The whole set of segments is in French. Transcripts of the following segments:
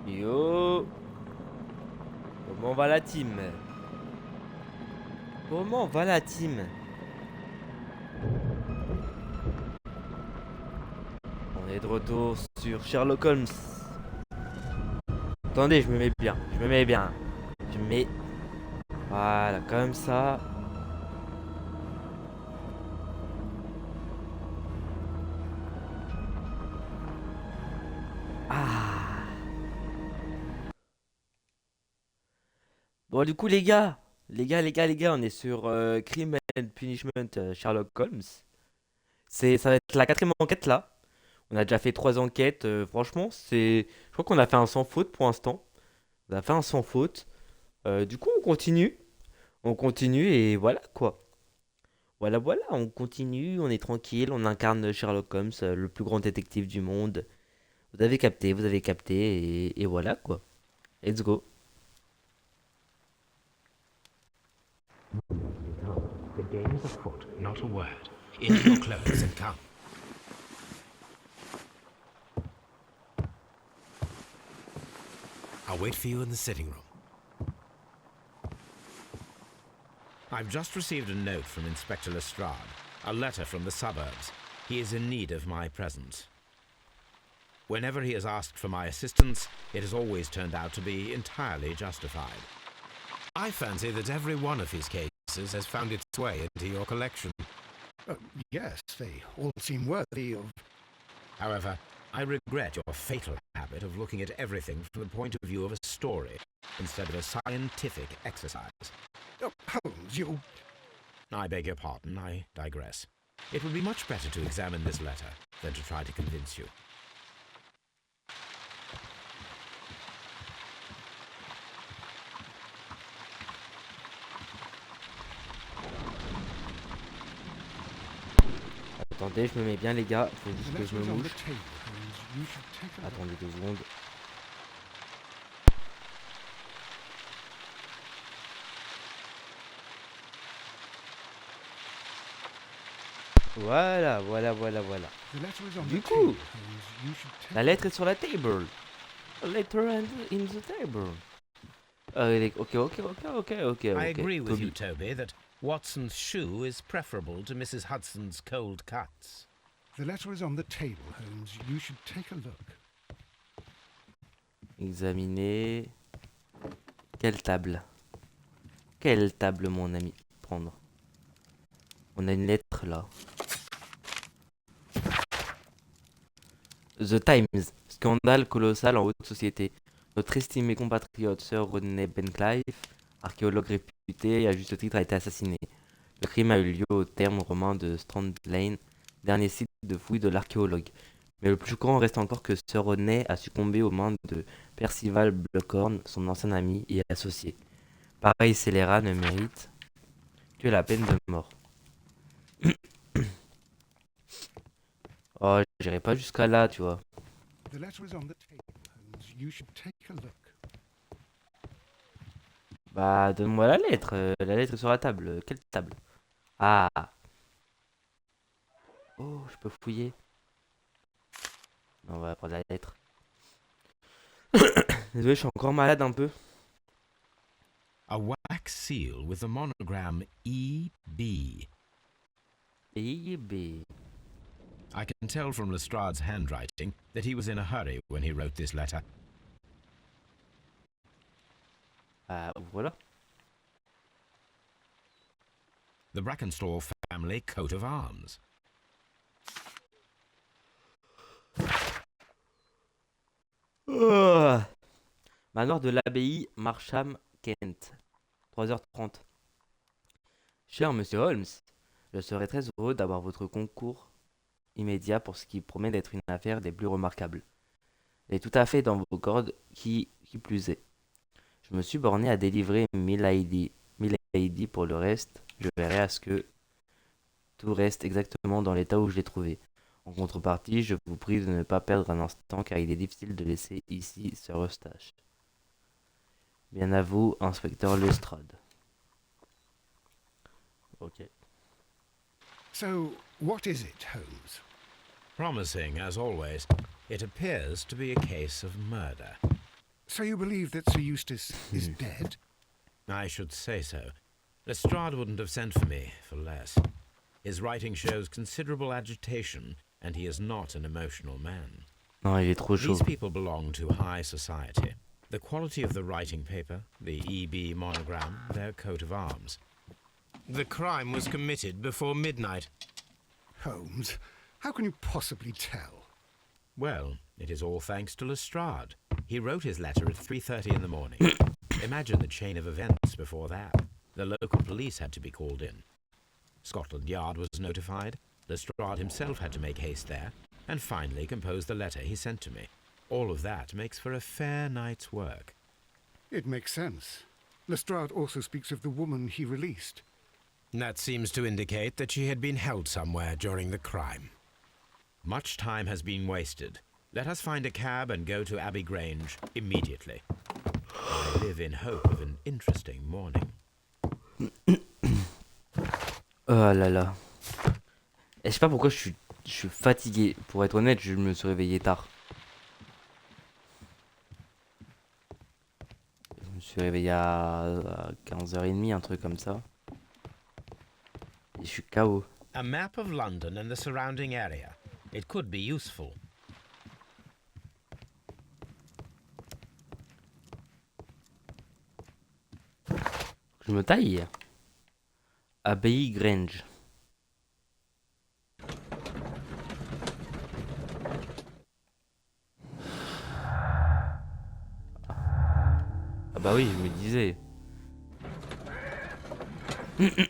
Yo, comment va la team? Comment va la team? On est de retour sur Sherlock Holmes. Attendez, je me mets bien, je me mets bien. Je me mets... Voilà, comme ça. Ah. Bon, du coup, les gars, on est sur Crime and Punishment Sherlock Holmes. Ça va être la quatrième enquête là. On a déjà fait trois enquêtes. Franchement, je crois qu'on a fait un sans faute pour l'instant. On a fait un sans faute. Du coup, on continue. On continue et voilà quoi. Voilà, voilà, on continue, on est tranquille, on incarne Sherlock Holmes, le plus grand détective du monde. Vous avez capté, et voilà quoi. Let's go. The game is afoot, not a word. Into your clothes and come. I'll wait for you in the sitting room. I've just received a note from Inspector Lestrade. A letter from the suburbs. He is in need of my presence. Whenever he has asked for my assistance, it has always turned out to be entirely justified. I fancy that every one of his cases has found its way into your collection. Yes, they all seem worthy of... However, I regret your fatal habit of looking at everything from the point of view of a story instead of a scientific exercise. Oh, Holmes, you... I beg your pardon, I digress. It would be much better to examine this letter than to try to convince you. Attendez, je me mets bien les gars, faut The juste que je letter me is on the mouche. table, Holmes. You should take a look. Attendez 2 secondes. Voilà, voilà, voilà, voilà. The letter is on Du the coup, table, Holmes. You should take la a lettre look. est sur la table. A letter in the table. Ok, ok, ok, ok, ok, I ok. agree with you, Toby. Toby, that Watson's shoe is preferable to Mrs. Hudson's cold cuts. The letter is on the table, Holmes. You should take a look. Examiner. Quelle table? Quelle table, mon ami? Prendre. On a une lettre là. The Times. Scandale colossal en haute société. Notre estimé compatriote Sir Rodney Bencliffe, archéologue réputé et à juste titre, a été assassiné. Le crime a eu lieu au terme romain de Strand Lane, dernier site de fouille de l'archéologue. Mais le plus choquant reste encore que Sir Rodney a succombé aux mains de Percival Buckhorn, son ancien ami et associé. Pareil scélérat ne mérite que la peine de mort. Oh, j'irai pas jusqu'à là, tu vois. The letter is on the table, Holmes. You should take a look. Bah, donne-moi la lettre. La lettre est sur la table. Quelle table? Ah. Oh, je peux fouiller. Non, on va prendre la lettre. Désolé, je suis encore malade un peu. A wax seal with the monogram E.B. Et B. I can tell from Lestrade's handwriting that he was in a hurry when he wrote this letter. Ah, voilà. The Brackenstall family coat of arms. Ah. Manoir de l'abbaye Marsham, Kent. 3h30. Cher monsieur Holmes, je serais très heureux d'avoir votre concours immédiat pour ce qui promet d'être une affaire des plus remarquables. Elle est tout à fait dans vos cordes, qui plus est. Je me suis borné à délivrer Milady. Milady, pour le reste, je verrai à ce que tout reste exactement dans l'état où je l'ai trouvé. En contrepartie, je vous prie de ne pas perdre un instant car il est difficile de laisser ici Sir Eustache. Bien à vous, inspecteur Lestrade. Ok. So, what is it, Holmes? Promising, as always, it appears to be a case of murder. So you believe that Sir Eustace is dead? I should say so. Lestrade wouldn't have sent for me for less. His writing shows considerable agitation, and he is not an emotional man. Non, il est trop chaud. These people belong to high society. The quality of the writing paper, the EB monogram, their coat of arms. The crime was committed before midnight. Holmes, how can you possibly tell? Well, it is all thanks to Lestrade. He wrote his letter at 3:30 in the morning. Imagine the chain of events before that. The local police had to be called in. Scotland Yard was notified. Lestrade himself had to make haste there, and finally compose the letter he sent to me. All of that makes for a fair night's work. It makes sense. Lestrade also speaks of the woman he released. That seems to indicate that she had been held somewhere during the crime. Much time has been wasted. Let us find a cab and go to Abbey Grange immediately. I live in hope of an interesting morning. Oh là là. Et je sais pas pourquoi je suis fatigué. Pour être honnête, je me suis réveillé tard. Je me suis réveillé à 15h30, un truc comme ça. Et je suis KO. A map of London and the surrounding area. It could be useful. Je me taille. Abbey Grange. Ah bah oui, je me disais. Il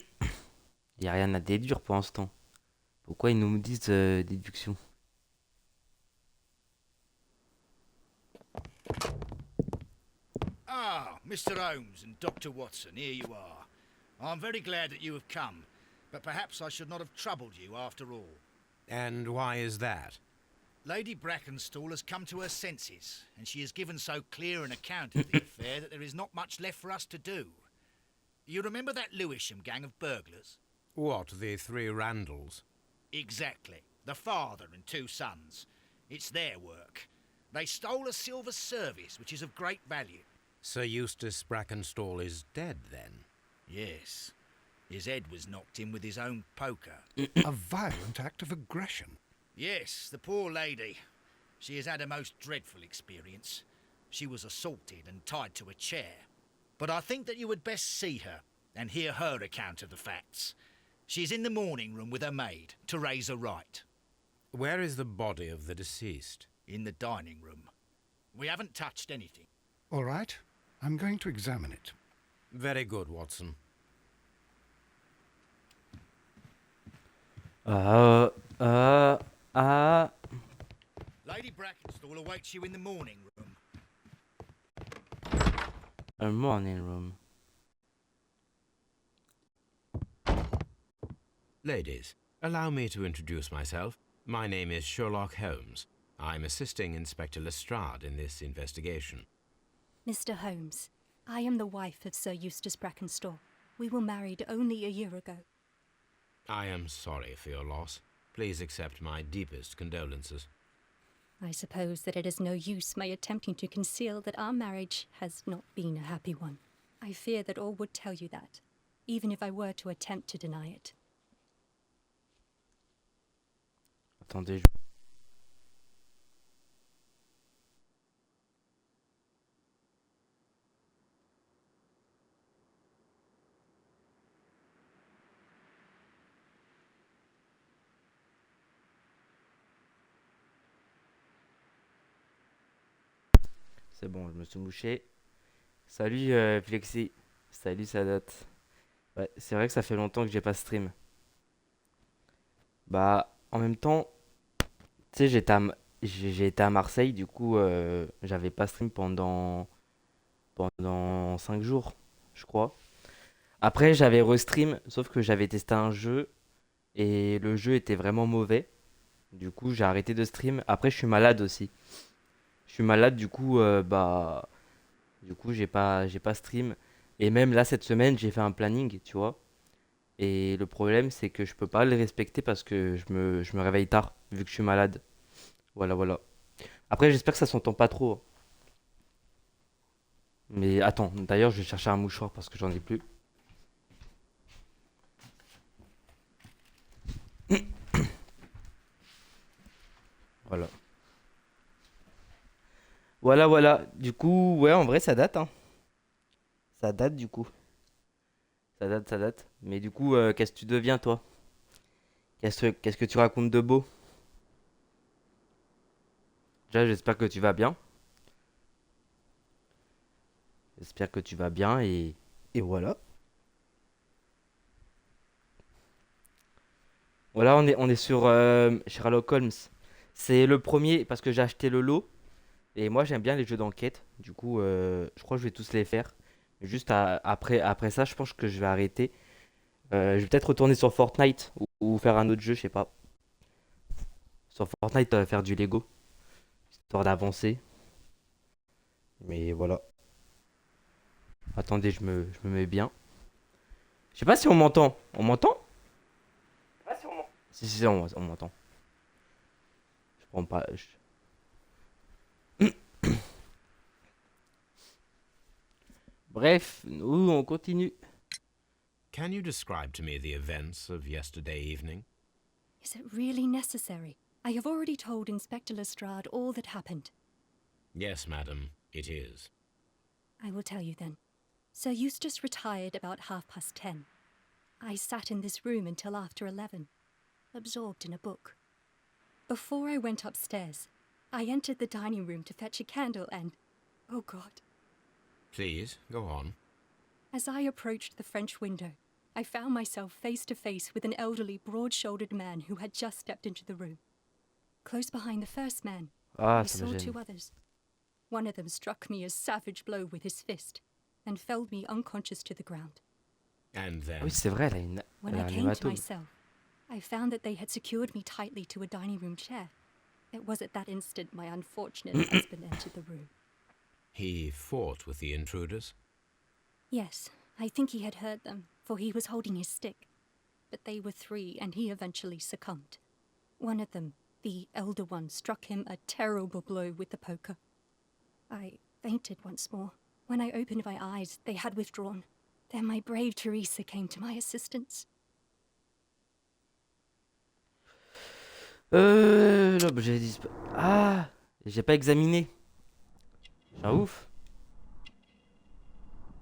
n'y a rien à déduire pour l'instant. Pourquoi ils nous disent déduction? Ah, Mr. Holmes and Dr. Watson, here you are. I'm very glad that you have come, but perhaps I should not have troubled you after all. And why is that? Lady Brackenstall has come to her senses, and she has given so clear an account of the affair that there is not much left for us to do. You remember that Lewisham gang of burglars? What, the three Randalls? Exactly. The father and two sons. It's their work. They stole a silver service, which is of great value. Sir Eustace Brackenstall is dead, then? Yes. His head was knocked in with his own poker. A violent act of aggression. Yes, the poor lady. She has had a most dreadful experience. She was assaulted and tied to a chair. But I think that you would best see her and hear her account of the facts. She's in the morning room with her maid, Teresa Wright. Where is the body of the deceased? In the dining room. We haven't touched anything. All right, I'm going to examine it. Very good, Watson. Lady Brackenstall awaits you in the morning room. A morning room. Ladies, allow me to introduce myself. My name is Sherlock Holmes. I'm assisting Inspector Lestrade in this investigation. Mr. Holmes, I am the wife of Sir Eustace Brackenstall. We were married only a year ago. I am sorry for your loss. Please accept my deepest condolences. I suppose that it is no use my attempting to conceal that our marriage has not been a happy one. I fear that all would tell you that, even if I were to attempt to deny it. Attendez. C'est bon, je me suis mouché. Salut Flexi. Salut Sadat. Ouais, c'est vrai que ça fait longtemps que j'ai pas stream. Bah, en même temps, tu sais, j'ai été à Marseille, du coup, j'avais pas stream pendant 5 jours, je crois. Après, j'avais restream, sauf que j'avais testé un jeu et le jeu était vraiment mauvais. Du coup, j'ai arrêté de stream. Après, je suis malade aussi. Je suis malade, du coup, j'ai pas stream. Et même là, cette semaine, j'ai fait un planning, tu vois. Et le problème, c'est que je peux pas le respecter parce que je me réveille tard, vu que je suis malade. Voilà, voilà. Après, j'espère que ça s'entend pas trop. Mais attends, d'ailleurs, je vais chercher un mouchoir parce que j'en ai plus. Voilà. Voilà, voilà. Du coup, ouais, en vrai, ça date, hein. Ça date, du coup. Ça date, ça date. Mais du coup, qu'est-ce que tu deviens, toi? Qu'est-ce que tu racontes de beau? Déjà, j'espère que tu vas bien. J'espère que tu vas bien et voilà. Voilà, on est sur Sherlock Holmes. C'est le premier parce que j'ai acheté le lot. Et moi, j'aime bien les jeux d'enquête. Du coup, je crois que je vais tous les faire. Juste après ça, je pense que je vais arrêter. Je vais peut-être retourner sur Fortnite ou faire un autre jeu, je sais pas. Sur Fortnite, faire du Lego, histoire d'avancer. Mais voilà. Attendez, je me mets bien. Je sais pas si on m'entend. On m'entend? Si, si, si, on m'entend. Je prends pas. Bref, nous, on continue. Can you describe to me the events of yesterday evening? Is it really necessary? I have already told Inspector Lestrade all that happened. Yes, madam, it is. I will tell you then. Sir Eustace retired about 10:30. I sat in this room until after 11, absorbed in a book. Before I went upstairs, I entered the dining room to fetch a candle and... oh God. Please, go on. As I approached the French window, I found myself face to face with an elderly, broad-shouldered man who had just stepped into the room. Close behind the first man, Ah, I ça me saw gêne. two others. One of them struck me a savage blow with his fist and felled me unconscious to the ground. And Ah then, oui, c'est vrai, When elle a I un came to hématome. myself, I found that they had secured me tightly to a dining room chair. It was at that instant my unfortunate husband entered the room. he fought with the intruders? Yes, I think he had heard them, for he was holding his stick. But they were three, and he eventually succumbed. One of them, the elder one, struck him a terrible blow with the poker. I fainted once more. When I opened my eyes, they had withdrawn. Then my brave Teresa came to my assistance. Là, bah, Ah, j'ai pas examiné. Je suis un ouf.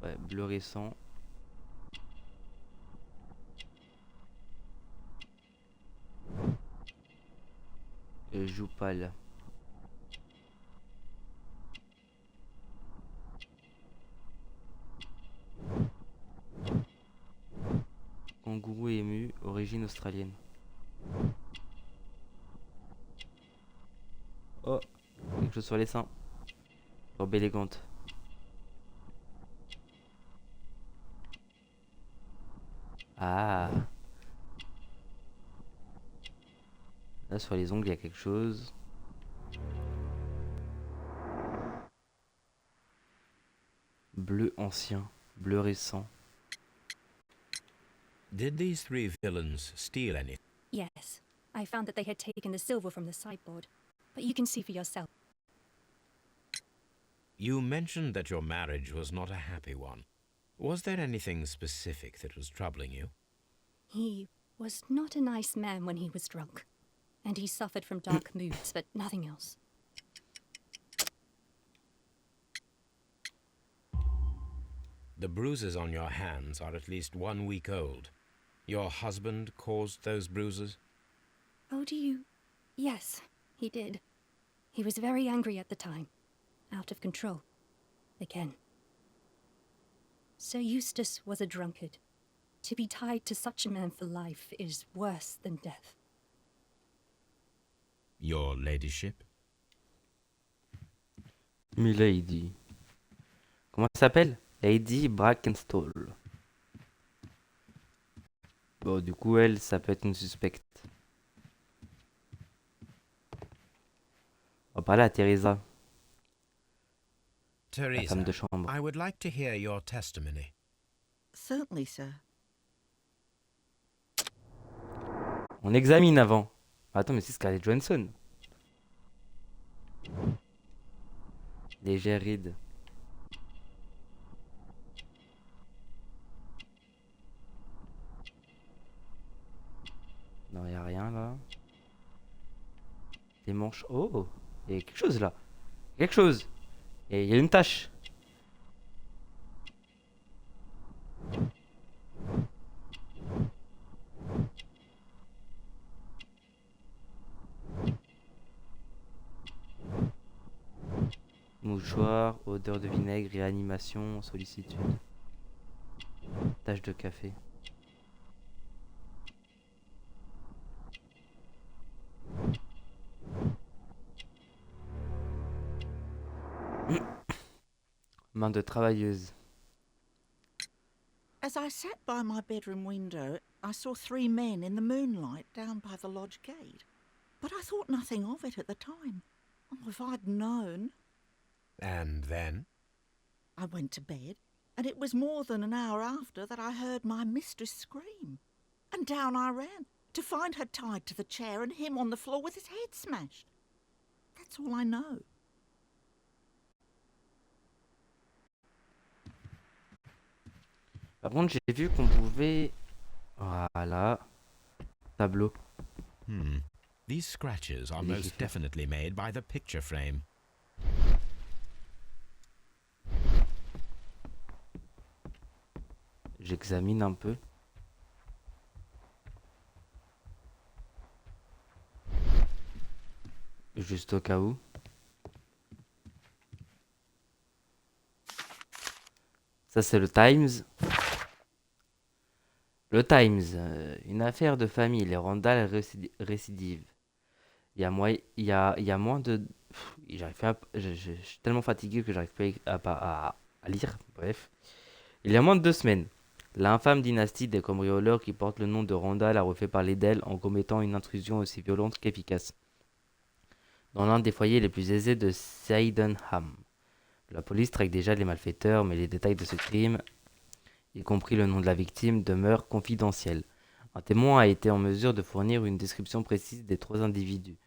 Ouais, bleu récent. Joue pâle. Kangourou ému, origine australienne. Oh, quelque chose sur les seins. Robe élégante. Ah, là sur les ongles, il y a quelque chose. Bleu ancien, bleu récent. Did these three villains steal anything? Yes, I found that they had taken the silver from the sideboard. But you can see for yourself. You mentioned that your marriage was not a happy one. Was there anything specific that was troubling you? He was not a nice man when he was drunk. And he suffered from dark moods, but nothing else. The bruises on your hands are at least 1 week old. Your husband caused those bruises? Oh, do you? Yes, he did. He was very angry at the time. Out of control. Again. Sir Eustace was a drunkard. To be tied to such a man for life is worse than death. Your ladyship? Milady. Comment elle s'appelle? Lady Brackenstall. Bon, du coup, elle, ça peut être une suspecte. On va parler à Teresa, la femme Teresa, de chambre. I would like to hear your testimony. Certainly, sir. On examine avant. Attends, mais c'est Scarlett Johansson. Légère ride. Les manches. Oh, il y a quelque chose là. Quelque chose. Et il y a une tache. Mouchoir, odeur de vinaigre, réanimation, sollicitude. Tache de café. Main de travailleuse. As I sat by my bedroom window, I saw 3 men in the moonlight down by the lodge gate. But I thought nothing of it at the time. Oh, if I'd known. And then? I went to bed, and it was more than an hour after that I heard my mistress scream. And down I ran, to find her tied to the chair and him on the floor with his head smashed. That's all I know. Par contre, j'ai vu qu'on pouvait. Voilà. Tableau. These scratches are most definitely made by the picture frame. J'examine un peu. Juste au cas où. Ça, c'est le Times. Le Times. Une affaire de famille. Les Randall récidivent. Il y a moins de... J'arrive pas je suis tellement fatigué que j'arrive pas à lire. Bref. Il y a moins de 2 semaines. L'infâme dynastie des cambrioleurs qui porte le nom de Randall a refait parler d'elle en commettant une intrusion aussi violente qu'efficace dans l'un des foyers les plus aisés de Sydenham. La police traque déjà les malfaiteurs, mais les détails de ce crime, y compris le nom de la victime, demeurent confidentiels. Un témoin a été en mesure de fournir une description précise des 3 individus,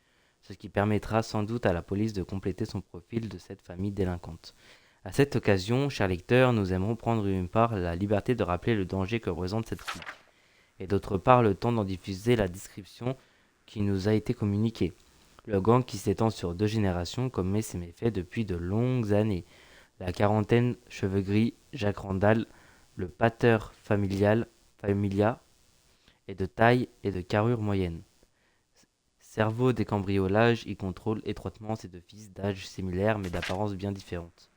ce qui permettra sans doute à la police de compléter son profil de cette famille délinquante. À cette occasion, chers lecteurs, nous aimerons prendre d'une part la liberté de rappeler le danger que représente cette fille, et d'autre part le temps d'en diffuser la description qui nous a été communiquée. Le gang qui s'étend sur 2 générations commet ses méfaits depuis de longues années. La quarantaine, cheveux gris, Jacques Randall, le pater familia, est de taille et de carrure moyenne. Cerveau des cambriolages, il contrôle étroitement ses 2 fils d'âge similaire mais d'apparence bien différente.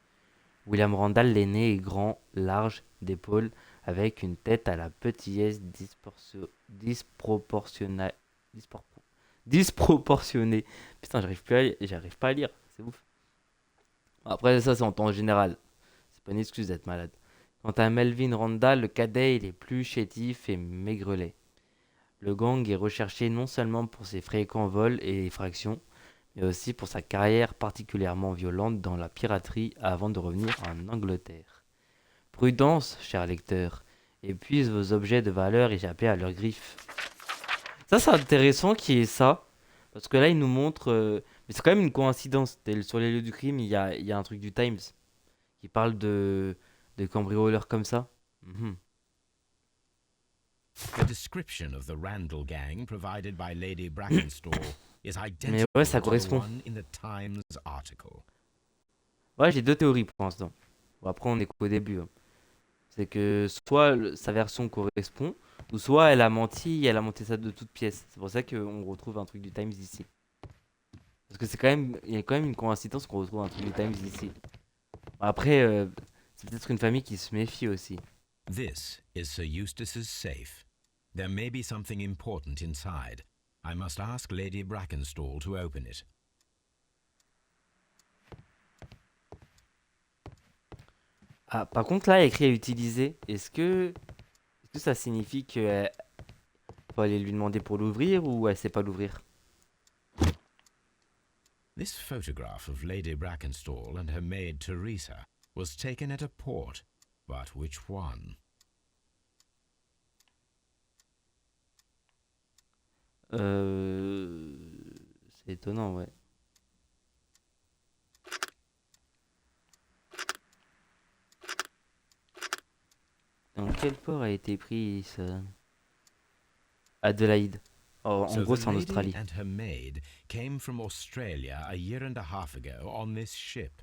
William Randall l'aîné est grand, large, d'épaules, avec une tête à la petitesse disproportionnée. Putain, j'arrive pas à lire, c'est ouf. Après, ça, c'est en temps général. C'est pas une excuse d'être malade. Quant à Melvin Randall, le cadet, il est plus chétif et maigrelet. Le gang est recherché non seulement pour ses fréquents vols et effractions, mais aussi pour sa carrière particulièrement violente dans la piraterie avant de revenir en Angleterre. Prudence, chers lecteurs, et puissent vos objets de valeur échapper à leurs griffes. Ça, c'est intéressant qu'il y ait ça, parce que là, il nous montre... mais c'est quand même une coïncidence. Sur les lieux du crime, il y a un truc du Times qui parle de cambrioleurs comme ça. The description of the Randall gang provided by Lady Brackenstall is Mais identical ouais, ça to the correspond. one in the Times article. Ouais, j'ai 2 théories pour l'instant. Bon, après, on est qu'au début. C'est que soit sa version correspond, ou soit elle a menti et elle a monté ça de toutes pièces. C'est pour ça qu'on retrouve un truc du Times ici. Parce que il y a quand même une coïncidence qu'on retrouve un truc du Times ici. Après, c'est peut-être une famille qui se méfie aussi. This is Sir Eustace's safe. There may be something important inside. I must ask Lady Brackenstall to open it. Ah, par contre, là, il y a écrit à utiliser. Est-ce que ça signifie qu'il faut aller lui demander pour l'ouvrir ou elle sait pas l'ouvrir? This photograph of Lady Brackenstall and her maid Teresa was taken at a port, but which one? C'est étonnant, ouais. Dans quel port a été pris ça? Adélaïde. En So gros, the c'est en lady Australie. and her maid came from Australia a year and a half ago on this ship.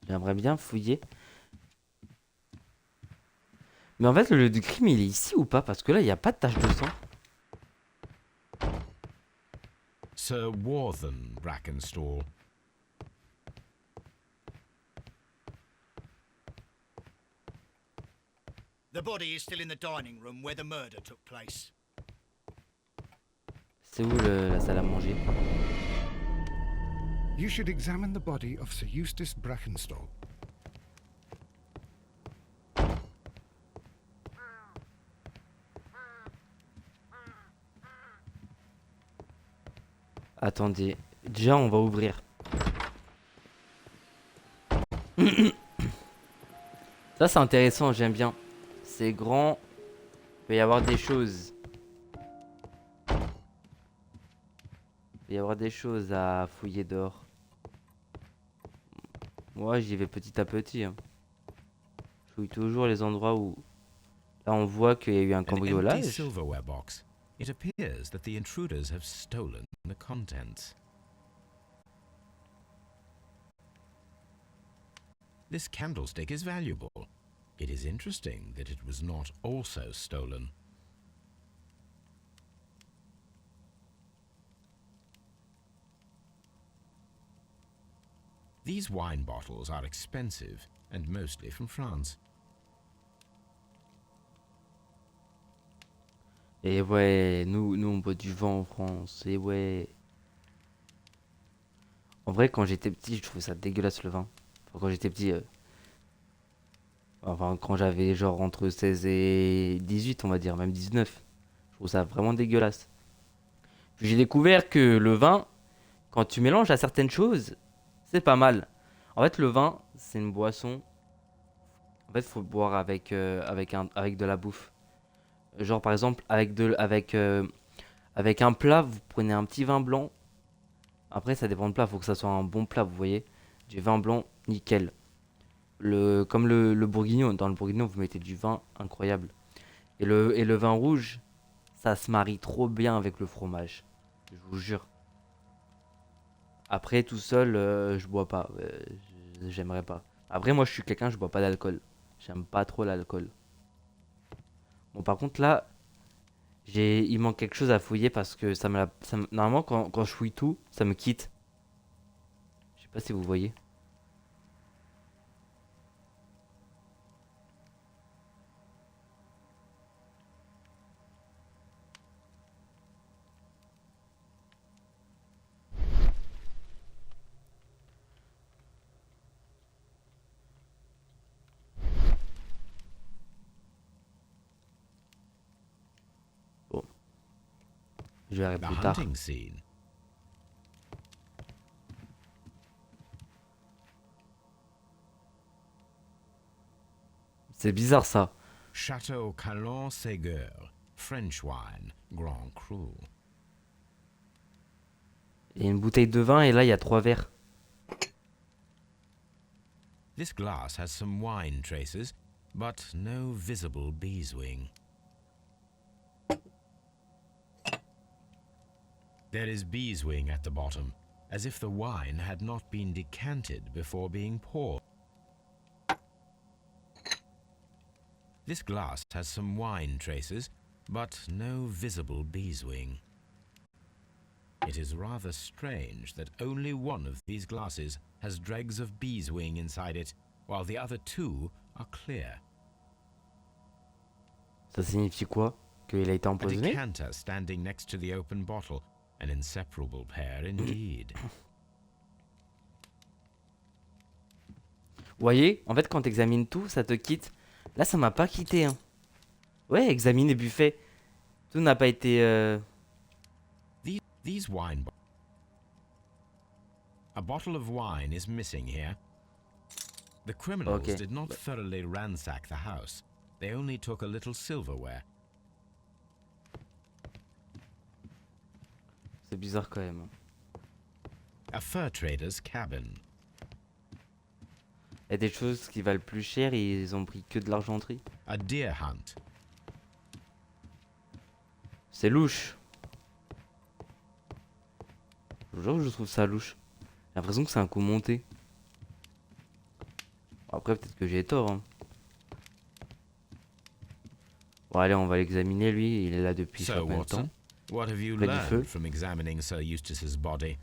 J'aimerais bien fouiller. Mais en fait, le lieu du crime, il est ici ou pas? Parce que là, il n'y a pas de tache de sang. Sir Warthen Brackenstall. The body is still in the dining room where the murder took place. C'est où la salle à manger? You should examine the body of Sir Eustace Brackenstall. Attendez. Déjà, on va ouvrir. Ça, c'est intéressant, j'aime bien. C'est grand. Il peut y avoir des choses. Il peut y avoir des choses à fouiller dehors. Moi, j'y vais petit à petit. Hein. Je fouille toujours les endroits où... Là, on voit qu'il y a eu un An empty cambriolage. silverware box. It appears that the intruders have stolen the contents. This candlestick is valuable. It is interesting that it was not also stolen. These wine bottles are expensive and mostly from France. Et ouais, nous on boit du vin en France. Et ouais. En vrai, quand j'étais petit, je trouvais ça dégueulasse le vin. Enfin, quand j'étais petit. Enfin, quand j'avais genre entre 16 et 18, on va dire, même 19. Je trouve ça vraiment dégueulasse. Puis j'ai découvert que le vin, quand tu mélanges à certaines choses, c'est pas mal. En fait, le vin, c'est une boisson. En fait, faut le boire avec de la bouffe. Genre, par exemple, avec un plat, vous prenez un petit vin blanc. Après, ça dépend de plat, faut que ça soit un bon plat, vous voyez. Du vin blanc, nickel. Comme le bourguignon. Dans le bourguignon, vous mettez du vin incroyable. Et le vin rouge, ça se marie trop bien avec le fromage. Je vous jure. Après, tout seul, je bois pas. J'aimerais pas. Après, moi, je suis quelqu'un, je bois pas d'alcool. J'aime pas trop l'alcool. Bon, par contre, là, il manque quelque chose à fouiller parce que normalement, quand je fouille tout, ça me quitte. Je sais pas si vous voyez. Bon. Je verrai The plus tard. hunting scene. C'est bizarre ça. Chateau Calon Ségur, French wine, Grand Cru. Il y a une bouteille de vin et là, il y a 3 verres. This glass has some wine traces, but no visible beeswing. There is beeswing at the bottom, as if the wine had not been decanted before being poured. This glass has some wine traces, but no visible beeswing. It is rather strange that only one of these glasses has dregs of beeswing inside it, while the other two are clear. Ça signifie quoi? Qu'il a été A empoisonné? decanter standing next to the open bottle, an inseparable pair indeed. Vous voyez, en fait, quand t'examines tout, ça te quitte. Là, ça m'a pas quitté. Hein. Ouais, examiner buffet. Tout n'a pas été... These wine bottles. A bottle of wine is missing here. The criminals Okay. did not thoroughly ransack the house. They only took a little silverware. C'est bizarre quand même. A fur trader's cabin. Il y a des choses qui valent plus cher et ils ont pris que de l'argenterie. A deer hunt. C'est louche. Je vous jure que je trouve ça louche. J'ai l'impression que c'est un coup monté. Bon, après, peut-être que j'ai tort. Hein. Bon, allez, on va l'examiner lui. Il est là depuis je sais pas So, combien de temps. Watson, what have you Près du feu. learned from examining Sir Eustace's body?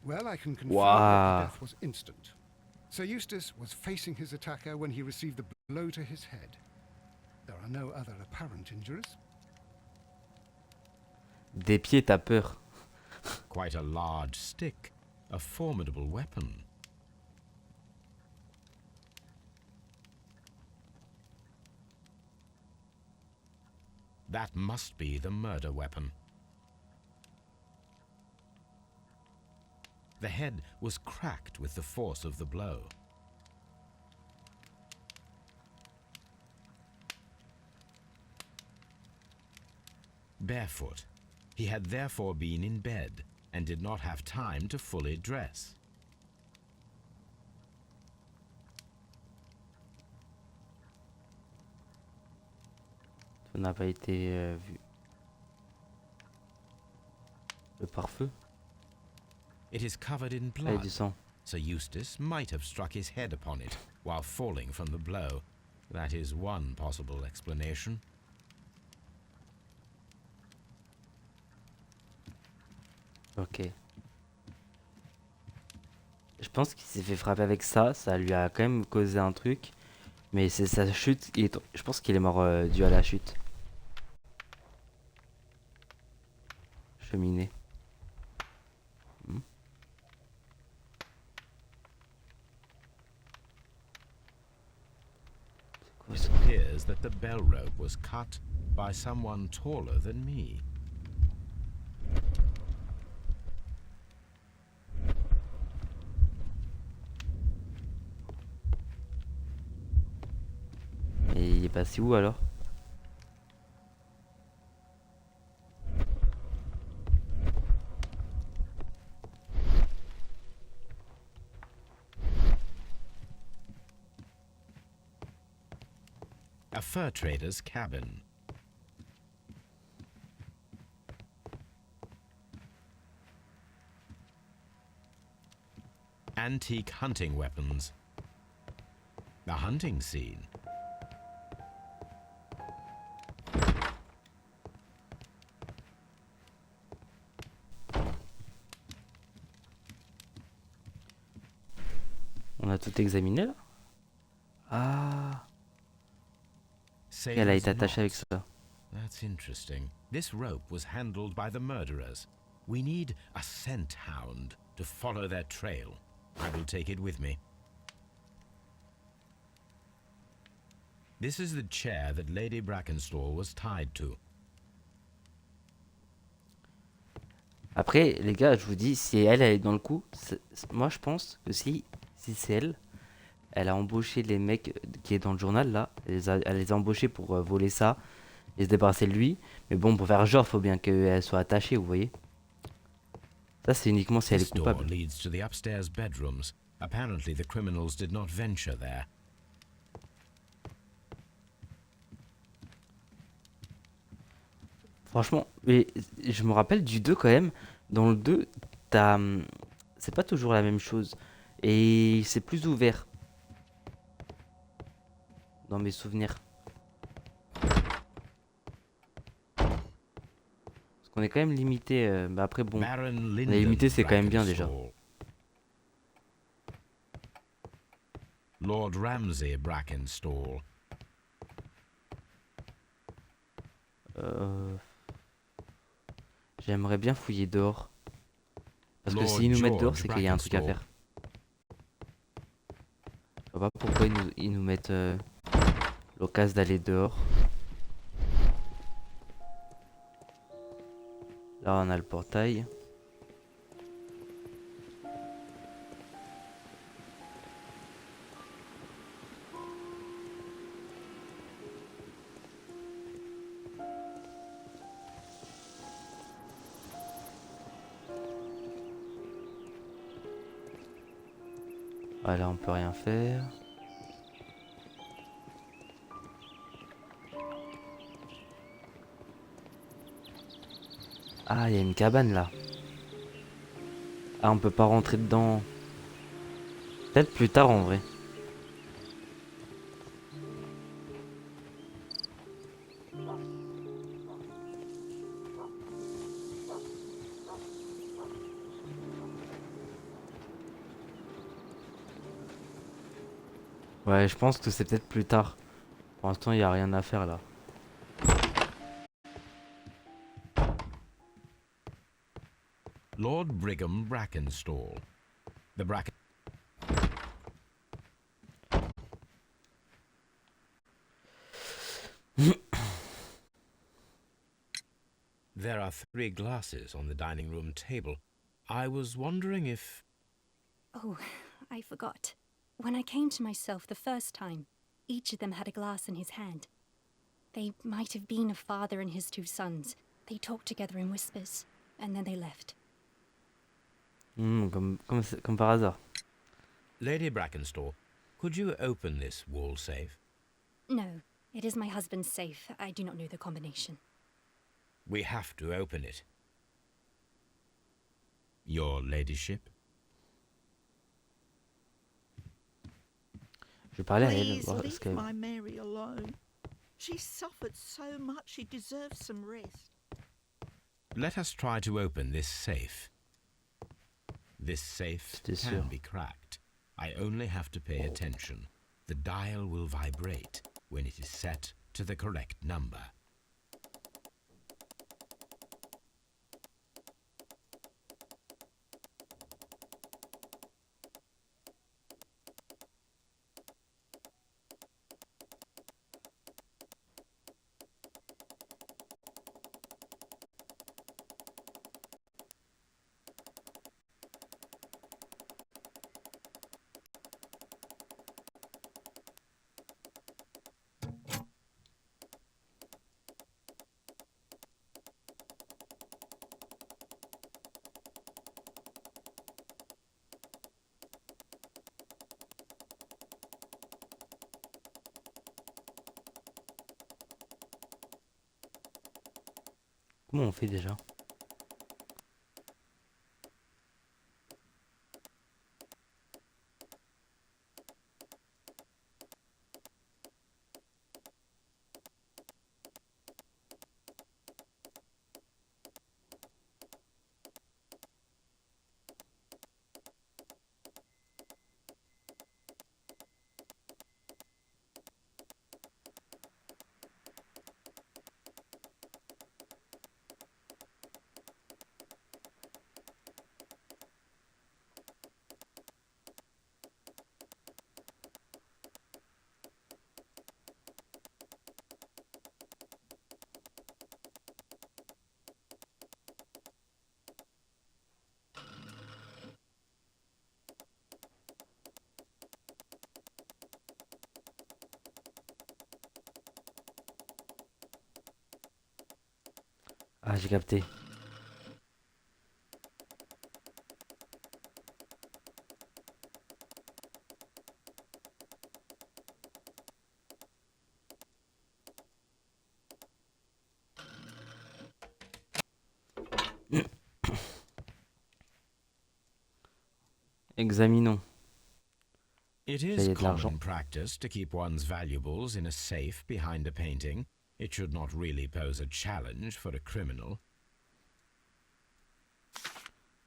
Well, I can confirm Wow. that the death was instant. Sir Eustace was facing his attacker when he received the blow to his head. There are no other apparent injuries. Des pieds, t'as peur. Quite a large stick. A formidable weapon. That must be the murder weapon. The head was cracked with the force of the blow. Barefoot, he had therefore been in bed and did not have time to fully dress. Ça n'a pas été vu. Le pare-feu. It is covered in Ah, il y a blood. du sang. Sir Eustace might have struck his head upon it while falling from the blow. That is one possible explanation. Ok. Je pense qu'il s'est fait frapper avec ça. Ça lui a quand même causé un truc. Mais c'est sa chute. Je pense qu'il est mort dû à la chute. Cheminée. Hmm. C'est quoi It ça? appears that the bell rope was cut by someone taller than me. Et il est passé où alors? A fur trader's cabin. Antique hunting weapons. A hunting scene. On a tout examiné là? Ah, elle a Sailor's été attachée avec knots. ça. That's interesting. This rope was handled by the murderers. We need a scent hound to follow their trail. I will take it with me. This is the chair that Lady Brackenstall was tied to. Après, les gars, je vous dis, si elle est dans le coup, moi je pense que si c'est elle, elle a embauché les mecs qui est dans le journal là, elle les a embauchés pour voler ça et se débarrasser de lui. Mais bon, pour faire genre, faut bien qu'elle soit attachée, vous voyez. Ça, c'est uniquement si elle This est door coupable. leads to the upstairs bedrooms. Apparently the criminals did not venture there. Franchement, mais je me rappelle du 2 quand même. Dans le 2, t'as, c'est pas toujours la même chose. Et c'est plus ouvert. Dans mes souvenirs. Parce qu'on est quand même limité. Bah après, bon. Baron On est limité, c'est quand même bien déjà. Brackenstall. Lord Ramsay Brackenstall. Euh, J'aimerais bien fouiller dehors. Parce que Lord s'ils nous mettent dehors, George c'est qu'il y a un truc à Brackenstall. faire. Je vois pas pourquoi ils nous mettent l'occasion d'aller dehors. Là, on a le portail. Ah là, on peut rien faire. Ah, il y a une cabane là. Ah, on peut pas rentrer dedans. Peut-être plus tard en vrai. Ouais, je pense que c'est peut-être plus tard. Pour l'instant, il y a rien à faire là. Lord Brigham Brackenstall. The Bracken... There are 3 glasses on the dining room table. I was wondering if... Oh, I forgot. When I came to myself the first time, each of them had a glass in his hand. They might have been a father and his 2 sons. They talked together in whispers, and then they left. Comme par hasard. Lady Brackenstall, could you open this wall safe? No, it is my husband's safe. I do not know the combination. We have to open it. Your ladyship? Je vais parler à elle, Please voir ce leave qu'elle... my Mary alone. She's suffered so much, she deserves some rest. Let us try to open this safe. This safe C'était can sûr. be cracked. I only have to pay attention. The dial will vibrate when it is set to the correct number. Comment on fait déjà? Ah, j'ai capté. Examinons. It Là, is il y a de l'argent. common practice to keep one's valuables in a safe behind a painting. It should not really pose a challenge for a criminal.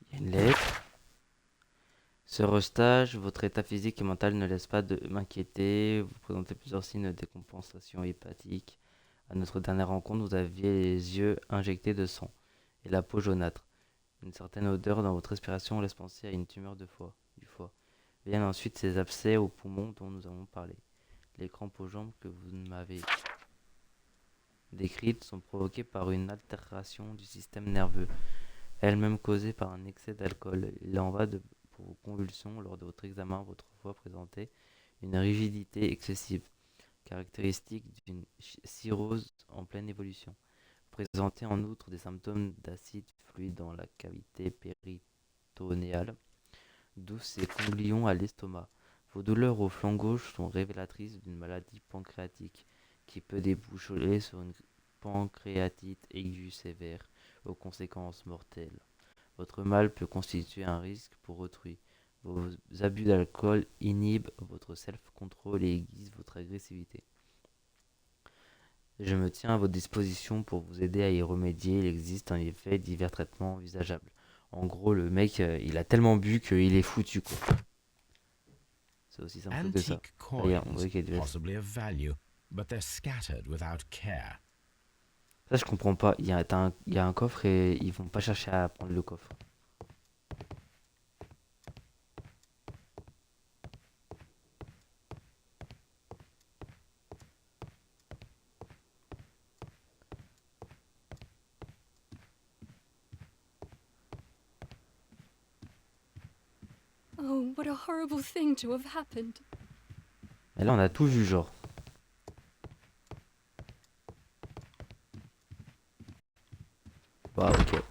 Il y a une lettre. Sœur Eustache, votre état physique et mental ne laisse pas de m'inquiéter. Vous présentez plusieurs signes de décompensation hépatique. À notre dernière rencontre, vous aviez les yeux injectés de sang et la peau jaunâtre. Une certaine odeur dans votre respiration laisse penser à une tumeur du foie. Viennent ensuite ces abcès aux poumons dont nous avons parlé. Les crampes aux jambes que vous m'avez décrites sont provoquées par une altération du système nerveux, elle-même causée par un excès d'alcool. Il en va de pour vos convulsions. Lors de votre examen, votre foie présentait une rigidité excessive, caractéristique d'une cirrhose en pleine évolution. Présentait en outre des symptômes d'acide fluide dans la cavité péritonéale, d'où ces ganglions à l'estomac. Vos douleurs au flanc gauche sont révélatrices d'une maladie pancréatique qui peut déboucher sur une pancréatite aiguë sévère aux conséquences mortelles. Votre mal peut constituer un risque pour autrui. Vos abus d'alcool inhibent votre self-control et aiguisent votre agressivité. Je me tiens à votre disposition pour vous aider à y remédier. Il existe en effet divers traitements envisageables. En gros, le mec, il a tellement bu qu'il est foutu, quoi. C'est aussi simple que ça. Antique Regarde, on coins, voit qu'il y a du reste. possibly of value, but they're scattered without care. Ça, je comprends pas. Il y a un coffre et ils vont pas chercher à prendre le coffre. Oh, what a horrible thing to have happened. Et là, on a tout vu, genre. Bah, ok.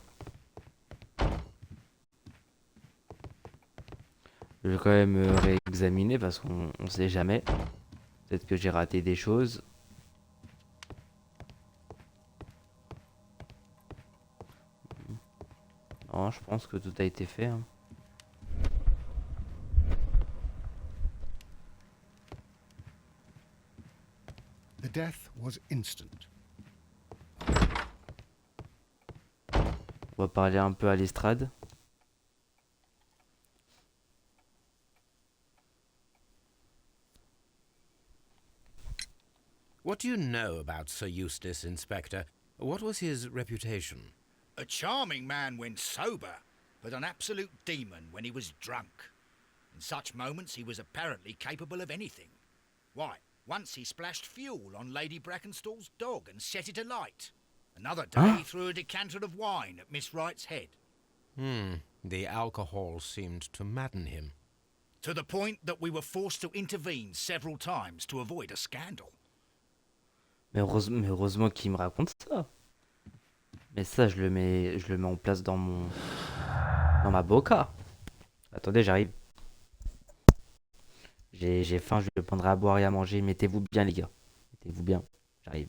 Je vais quand même réexaminer parce qu'on sait jamais. Peut-être que j'ai raté des choses. Non, je pense que tout a été fait, hein. The death was instant. On va parler un peu à l'estrade. What do you know about Sir Eustace, Inspector? What was his reputation? A charming man when sober, but an absolute demon when he was drunk. In such moments he was apparently capable of anything. Why, once he splashed fuel on Lady Brackenstall's dog and set it alight. Another day he threw a decanter of wine at Miss Wright's head. The alcohol seemed to madden him. To the point that we were forced to intervene several times to avoid a scandal. Mais heureusement qu'il me raconte ça. Mais ça, je le mets en place dans ma boca. Attendez, j'arrive. J'ai faim, je vais prendre à boire et à manger. Mettez-vous bien, les gars. Mettez-vous bien. J'arrive.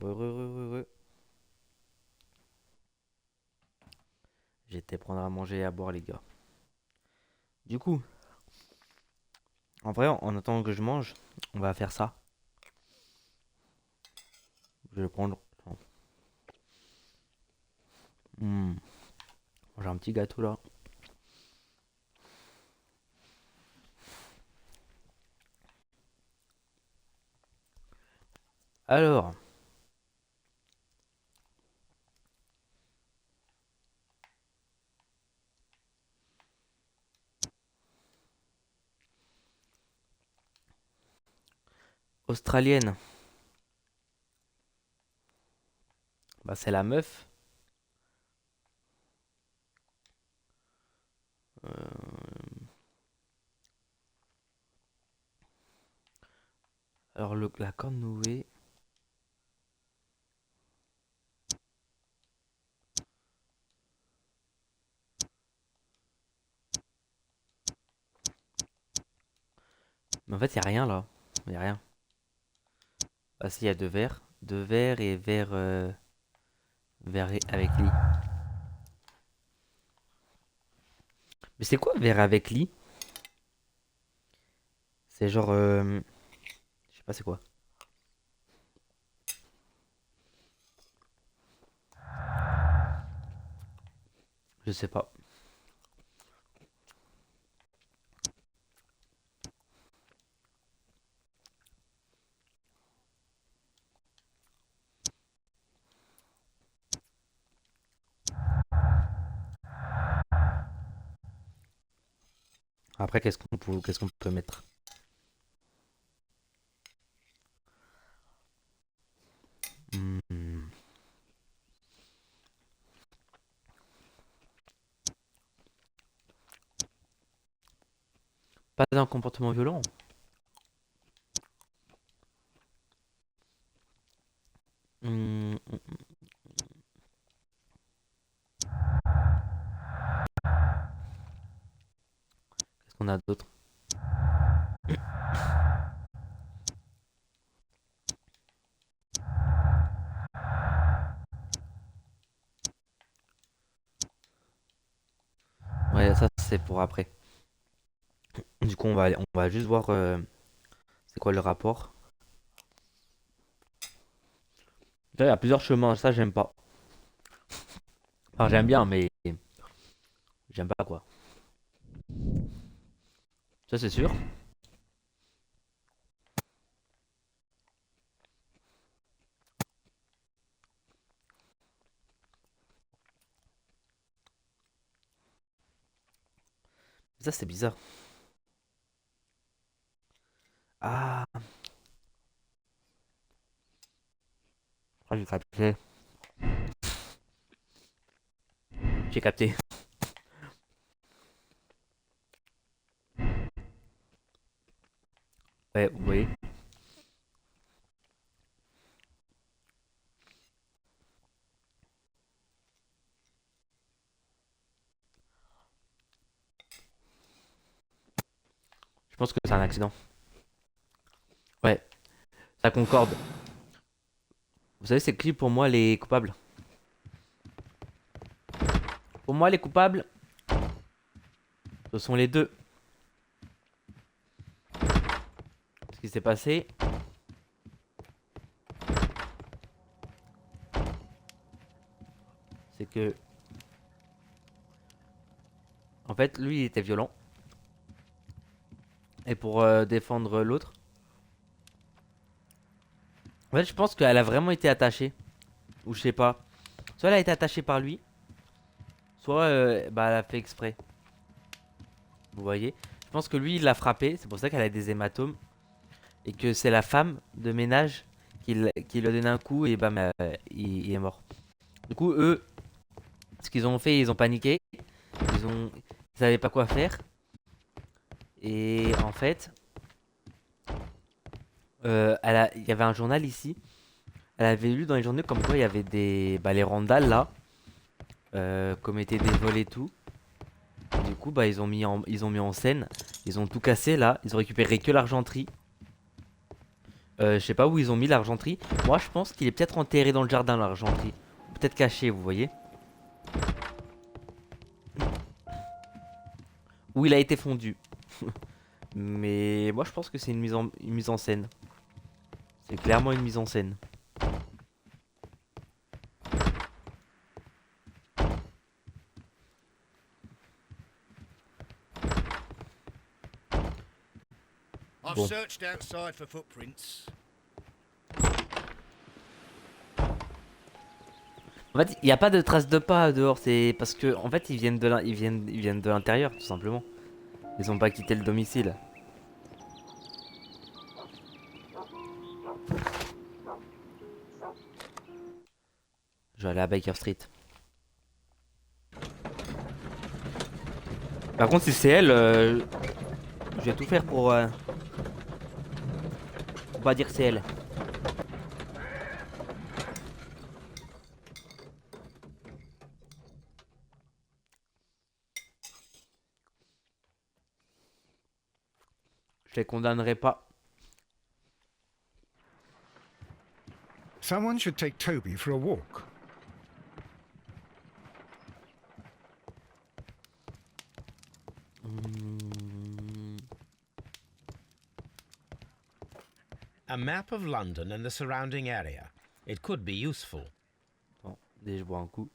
Re. J'étais prendre à manger et à boire, les gars. Du coup, en vrai, en attendant que je mange, on va faire ça. Je vais prendre. J'ai un petit gâteau là. Alors, australienne. Bah, c'est la meuf. Alors, la cornouée. Mais en fait, il n'y a rien là. Il n'y a rien. Ah, si, il y a deux verres. Deux verres et verre, verre avec lit. Mais c'est quoi verre avec lit? C'est genre. Je sais pas c'est quoi. Je sais pas. Après, qu'est-ce qu'on peut mettre? Hmm. Pas d'un comportement violent. Qu'est-ce qu'on a d'autre? Ouais, ça c'est pour après. Du coup, on va juste voir c'est quoi le rapport. Là, il y a plusieurs chemins, ça j'aime pas. Enfin, j'aime bien, mais j'aime pas quoi. Ça c'est sûr. Ça c'est bizarre. Ah, j'ai capté. J'ai capté. Ouais, oui. Je pense que c'est un accident. Ouais, ça concorde. Vous savez, c'est qui pour moi les coupables? Pour moi, les coupables, ce sont les deux. Ce qui s'est passé, c'est que, en fait, lui, il était violent. Et pour défendre l'autre, en fait, je pense qu'elle a vraiment été attachée. Ou je sais pas. Soit elle a été attachée par lui, soit bah, elle a fait exprès. Vous voyez? Je pense que lui, il l'a frappé. C'est pour ça qu'elle a des hématomes. Et que c'est la femme de ménage qui lui a donné un coup et bam, il est mort. Du coup, eux, ce qu'ils ont fait, ils ont paniqué. Ils savaient pas quoi faire. Et en fait, il y avait un journal ici. Elle avait lu dans les journaux comme quoi il y avait les Randall là, commettaient des vols et tout. Du coup, bah ils ont mis en scène, ils ont tout cassé là, ils ont récupéré que l'argenterie. Je sais pas où ils ont mis l'argenterie. Moi, je pense qu'il est peut-être enterré dans le jardin, l'argenterie. Peut-être caché, vous voyez. Où il a été fondu. Mais moi, je pense que c'est une mise en scène. C'est clairement une mise en scène. I've Bon. searched outside for footprints. En fait, il n'y a pas de traces de pas dehors. C'est parce que, en fait, ils viennent de l'intérieur, tout simplement. Ils ont pas quitté le domicile. Je vais aller à Baker Street. Par contre, si c'est elle, je vais tout faire pour pas dire que c'est elle. Je les condamnerai pas. Someone should take Toby for a walk. A map of London and the surrounding area. It could be useful. Bon, dès je bois un coup.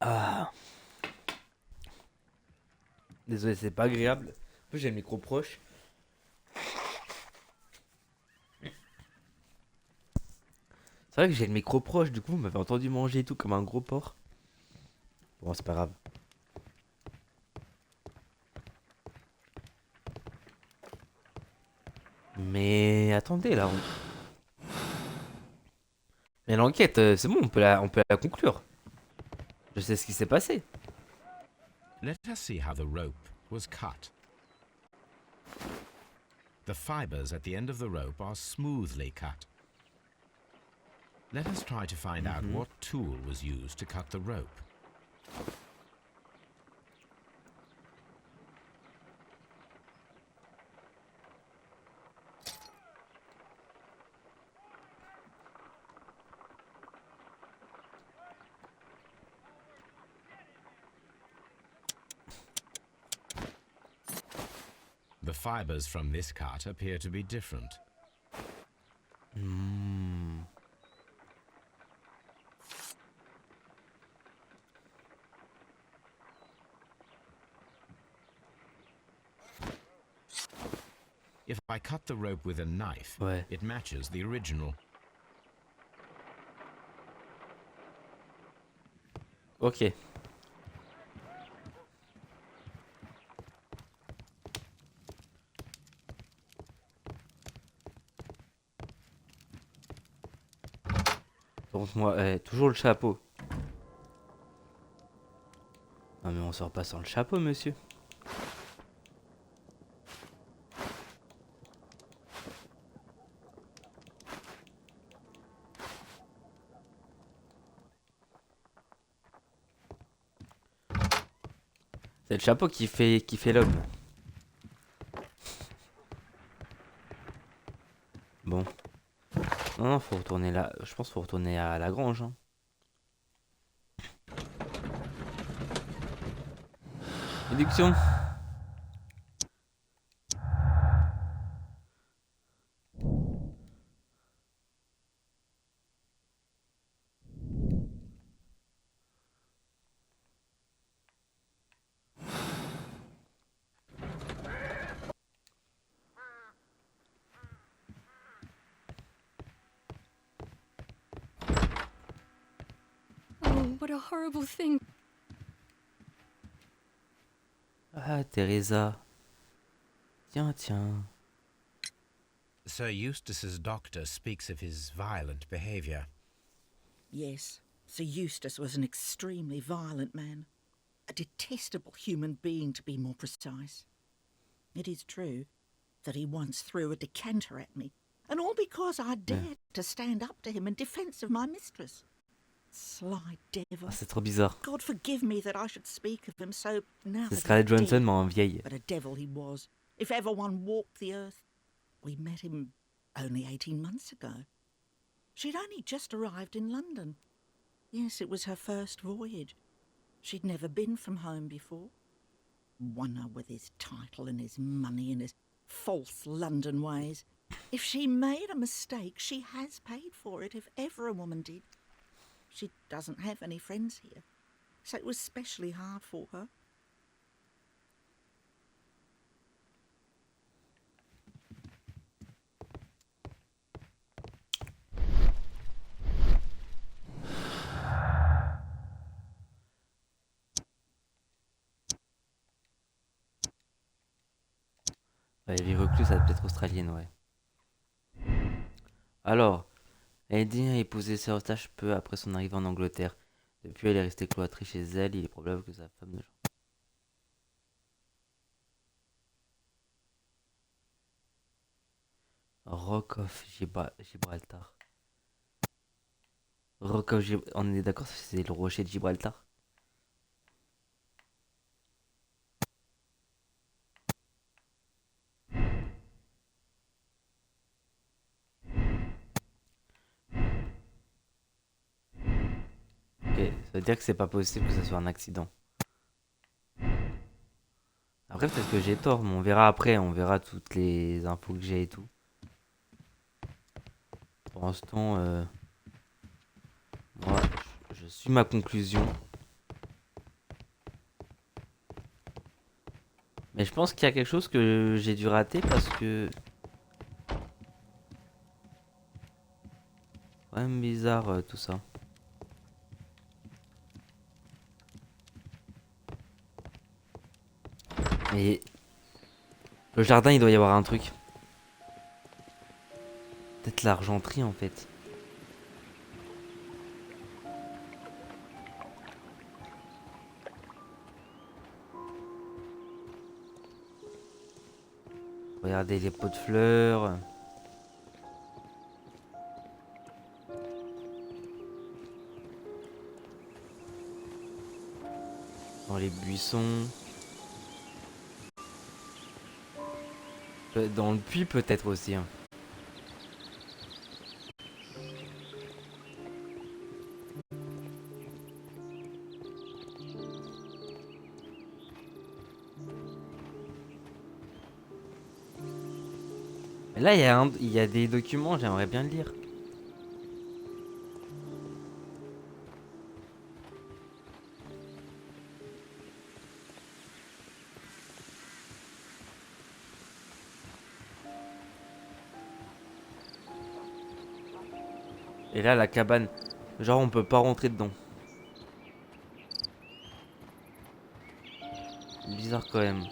Ah. Désolé, c'est pas agréable. En plus, j'ai le micro proche. C'est vrai que j'ai le micro proche, du coup, vous m'avez entendu manger et tout comme un gros porc. Bon, c'est pas grave. Mais attendez, là. Mais l'enquête, c'est bon, on peut la conclure. Je sais ce qui s'est passé. Let us see how the rope was cut. The fibers at the end of the rope are smoothly cut. Let us try to find out what tool was used to cut the rope. The fibers from this cut appear to be different. If I cut the rope with a knife, Ouais. it matches the original. Ok. Donc moi, toujours le chapeau. Non mais on sort pas sans le chapeau, monsieur. C'est le chapeau qui fait l'homme. Bon. Non, non, faut retourner là. Je pense qu'il faut retourner à la grange. Hein. Déduction. Oh, what a horrible thing. Ah, Teresa. Tiens, tiens. Sir Eustace's doctor speaks of his violent behavior. Yes, Sir Eustace was an extremely violent man. A detestable human being, to be more precise. It is true that he once threw a decanter at me, and all because I dared to stand up to him in defence of my mistress. Sly devil. Ah, c'est trop bizarre. God forgive me that I should speak of him so now C'est that Scarlett he's Johansson, dead. mais en vieille. But a devil he was, if ever one walked the earth. We met him only 18 months ago. She'd only just arrived in London. Yes, it was her first voyage. She'd never been from home before. Wonder with his title and his money and his false London ways. If she made a mistake, she has paid for it, if ever a woman did. She doesn't have any friends here, so it was specially hard for her. Ouais, les reclus, ça doit être australienne, ouais. Alors, Lady a épousé Sir Eustache peu après son arrivée en Angleterre. Depuis, elle est restée cloîtrée chez elle. Il est probable que sa femme ne... Rock of Gibraltar. On est d'accord, c'est le rocher de Gibraltar. Ok, ça veut dire que c'est pas possible que ça soit un accident. Après, peut-être que j'ai tort, mais on verra après. On verra toutes les infos que j'ai et tout. Pour l'instant, moi, je suis ma conclusion. Mais je pense qu'il y a quelque chose que j'ai dû rater parce que... Quand même bizarre tout ça. Mais... Le jardin, il doit y avoir un truc. Peut-être l'argenterie en fait. Regardez les pots de fleurs. Dans les buissons. Dans le puits peut-être aussi. Hein. Mais là, il y a des documents, j'aimerais bien le lire. Et là, la cabane, genre on peut pas rentrer dedans. Bizarre quand même.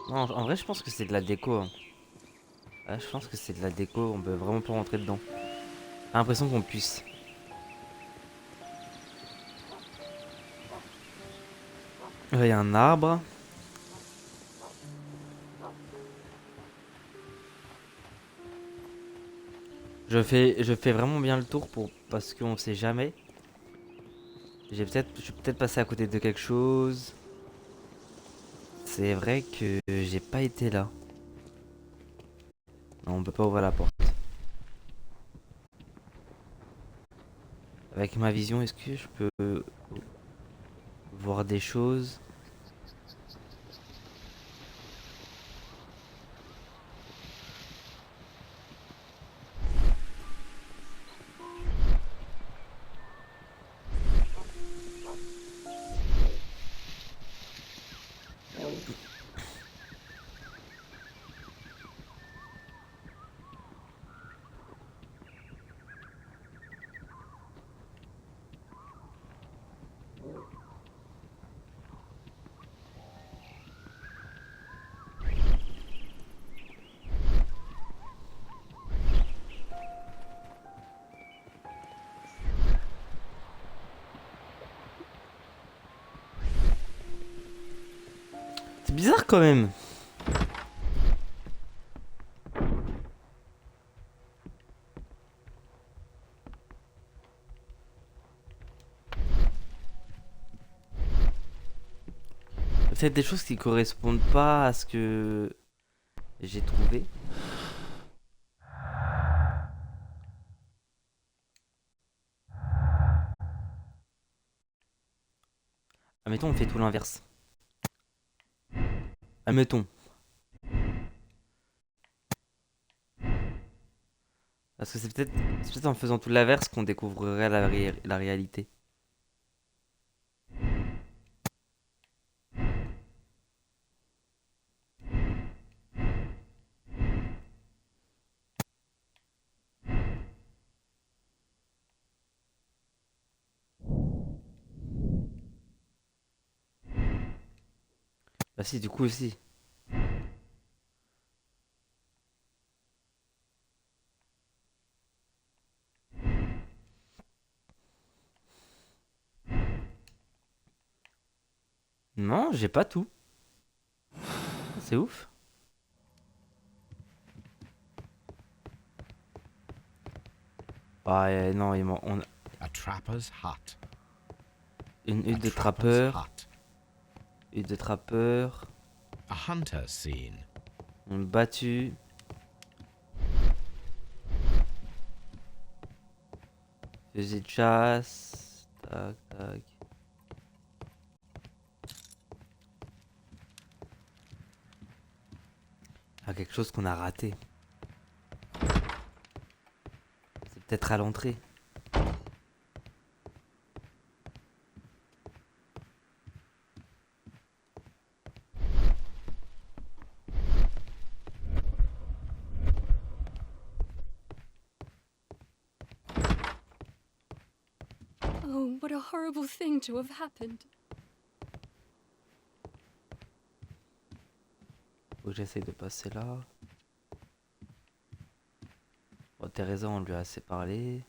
Non, en vrai, je pense que c'est de la déco. Hein. Ouais, je pense que c'est de la déco, on peut vraiment pas rentrer dedans. J'ai l'impression qu'on puisse. Il y a un arbre. Je fais vraiment bien le tour parce qu'on sait jamais. Je suis peut-être passé à côté de quelque chose. C'est vrai que j'ai pas été là. Non, on peut pas ouvrir la porte. Avec ma vision, est-ce que je peux voir des choses? C'est bizarre quand même. C'est des choses qui correspondent pas à ce que j'ai trouvé. Admettons, on fait tout l'inverse. Admettons. Parce que c'est peut-être en faisant tout l'inverse qu'on découvrirait la réalité. Bah si, du coup aussi. Non, j'ai pas tout. C'est ouf. Ah non, on a A trapper's hut. une A hutte de trapper's trappeur. hut. Hutte de trappeur. A hunter's scene. On a battu. Fusil de chasse. Tac, tac. Ah, quelque chose qu'on a raté. C'est peut-être à l'entrée. Oh, what a horrible thing to have happened. Faut que j'essaye de passer là. Bon, Teresa, on lui a assez parlé.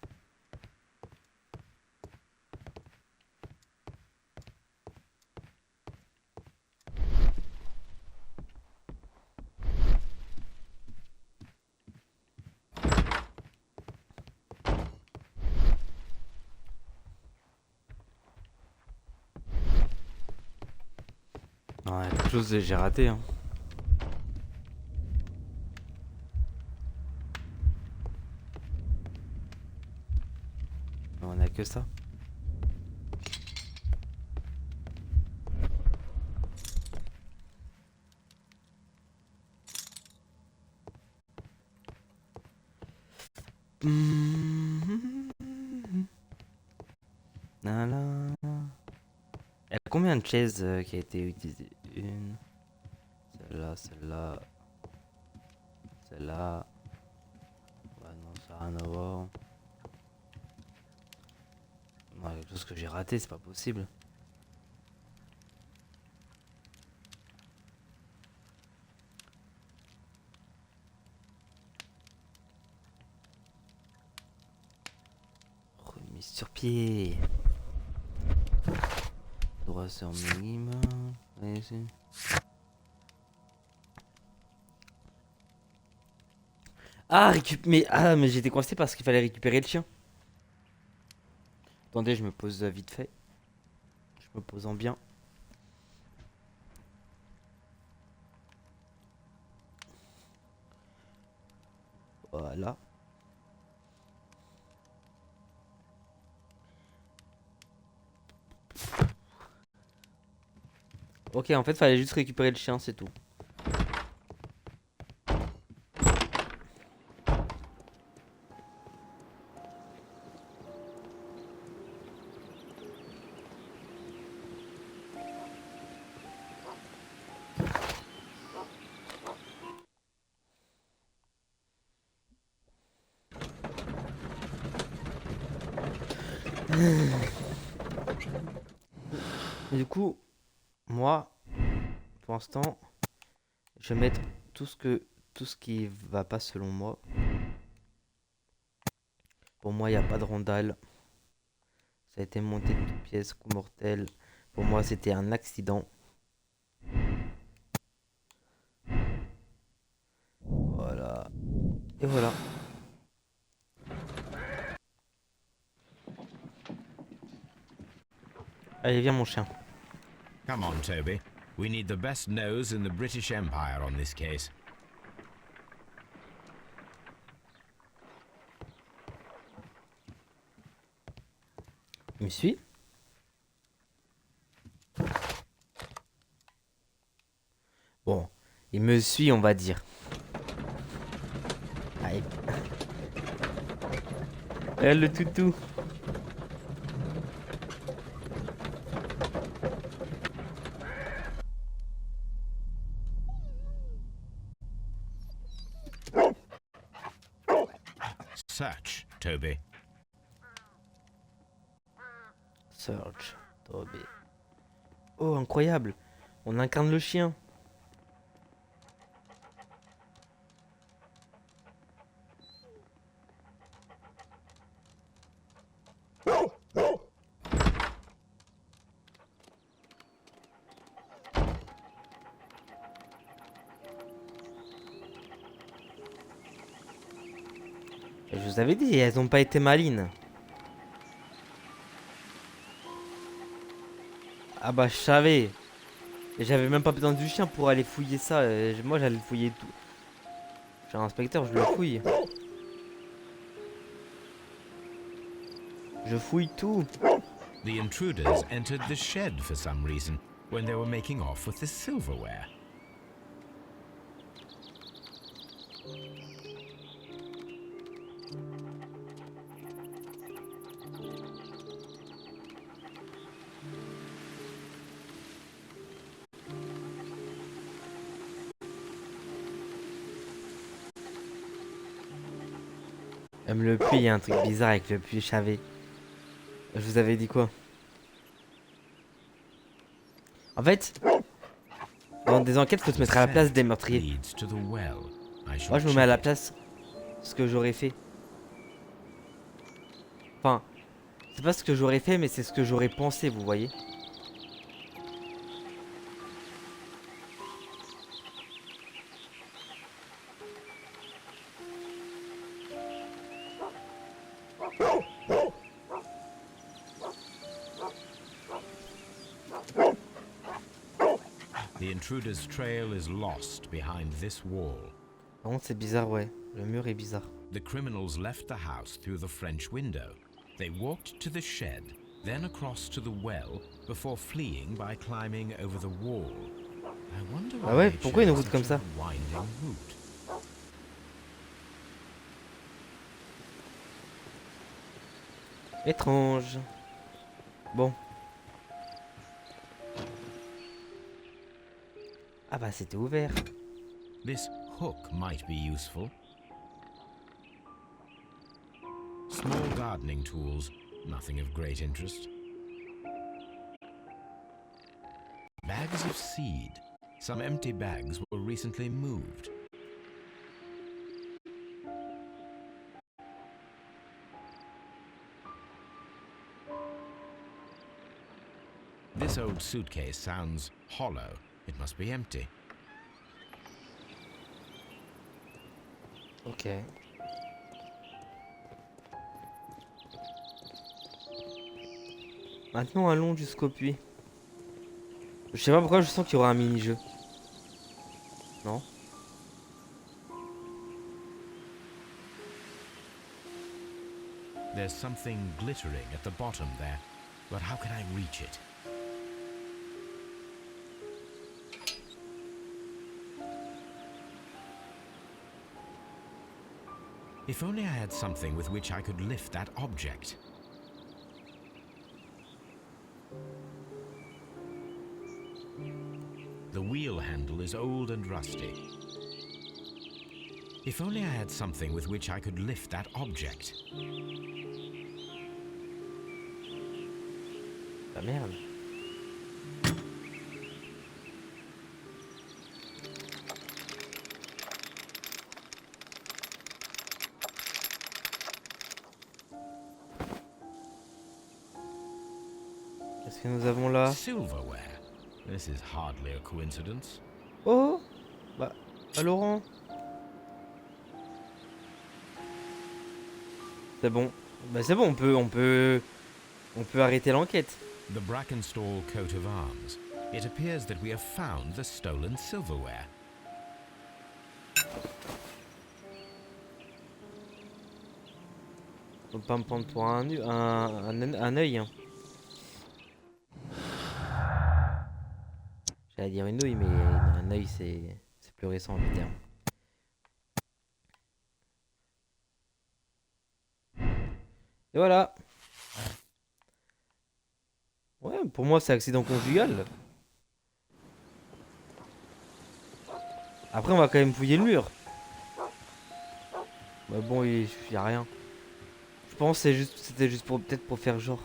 Non, il y a quelque chose que j'ai raté, hein. On a que ça. Nanana. Il y a combien de chaises qui a été utilisée? Une. Celle-là, celle-là. Celle-là. Ouais, non, ça n'a rien à voir. Non, il y a quelque chose que j'ai raté, c'est pas possible. Remise sur pied. Droit sur minimum. Allez, ici. Ah, mais j'étais coincé parce qu'il fallait récupérer le chien. Attendez, je me pose vite fait. Je me pose en bien. Voilà. Ok, en fait, fallait juste récupérer le chien, c'est tout. Et du coup, moi, pour l'instant, je vais mettre tout ce qui va pas selon moi. Pour moi, il n'y a pas de rondale. Ça a été monté de toutes pièces, coup mortel. Pour moi, c'était un accident. Voilà. Et voilà. Allez, viens mon chien. Come on, Toby. We need the best nose in the British Empire on this case. Il me suit? Bon, il me suit, on va dire. Allez. Le toutou. Search, Toby. Search, Toby. Oh, incroyable. On incarne le chien. Je vous avais dit, elles ont pas été malines. Ah bah je savais. Et j'avais même pas besoin du chien pour aller fouiller ça. Moi j'allais fouiller tout. Je suis un inspecteur, je le fouille. Je fouille tout. The intruders entered the shed for some reason when they were making off with the silverware. Même le puits, il y a un truc bizarre avec le puits chavé. Je vous avais dit quoi? En fait, dans des enquêtes, faut se mettre à la place des meurtriers. Leads to the well. I shall Moi, je me mets à la check it. place ce que j'aurais fait. Enfin, c'est pas ce que j'aurais fait, mais c'est ce que j'aurais pensé, vous voyez. The intruder's trail is lost behind this wall. Par contre, c'est bizarre, ouais. Le mur est bizarre. The criminals left the house through the French window. They walked to the shed, then across to the well, before fleeing by climbing over the wall. I wonder Ah ouais, why they pourquoi une chose route such comme a ça? winding route. Étrange. Bon. Ah bah c'était ouvert. This hook might be useful. Small gardening tools, nothing of great interest. Bags of seed. Some empty bags were recently moved. This old suitcase sounds hollow. It must be empty. Ok. Maintenant allons jusqu'au puits. Je sais pas pourquoi je sens qu'il y aura un mini-jeu. Non? There's something glittering at the bottom there, but how can I reach it? If only I had something with which I could lift that object. The wheel handle is old and rusty. If only I had something with which I could lift that object. Ah merde. Qu'est-ce que nous avons là? Silverware. This is hardly a coincidence. Oh! Bah, Laurent. C'est bon. Bah c'est bon, on peut arrêter l'enquête. The Brackenstall coat of arms. It appears that we have found the stolen silverware. Faut pas me prendre pour un œil. Hein. J'allais dire une ouïe, mais un œil c'est plus récent le terme. Et voilà. Ouais, pour moi c'est accident conjugal. Après on va quand même fouiller le mur. Bah bon, il y a rien. Je pense que c'était juste pour peut-être pour faire genre.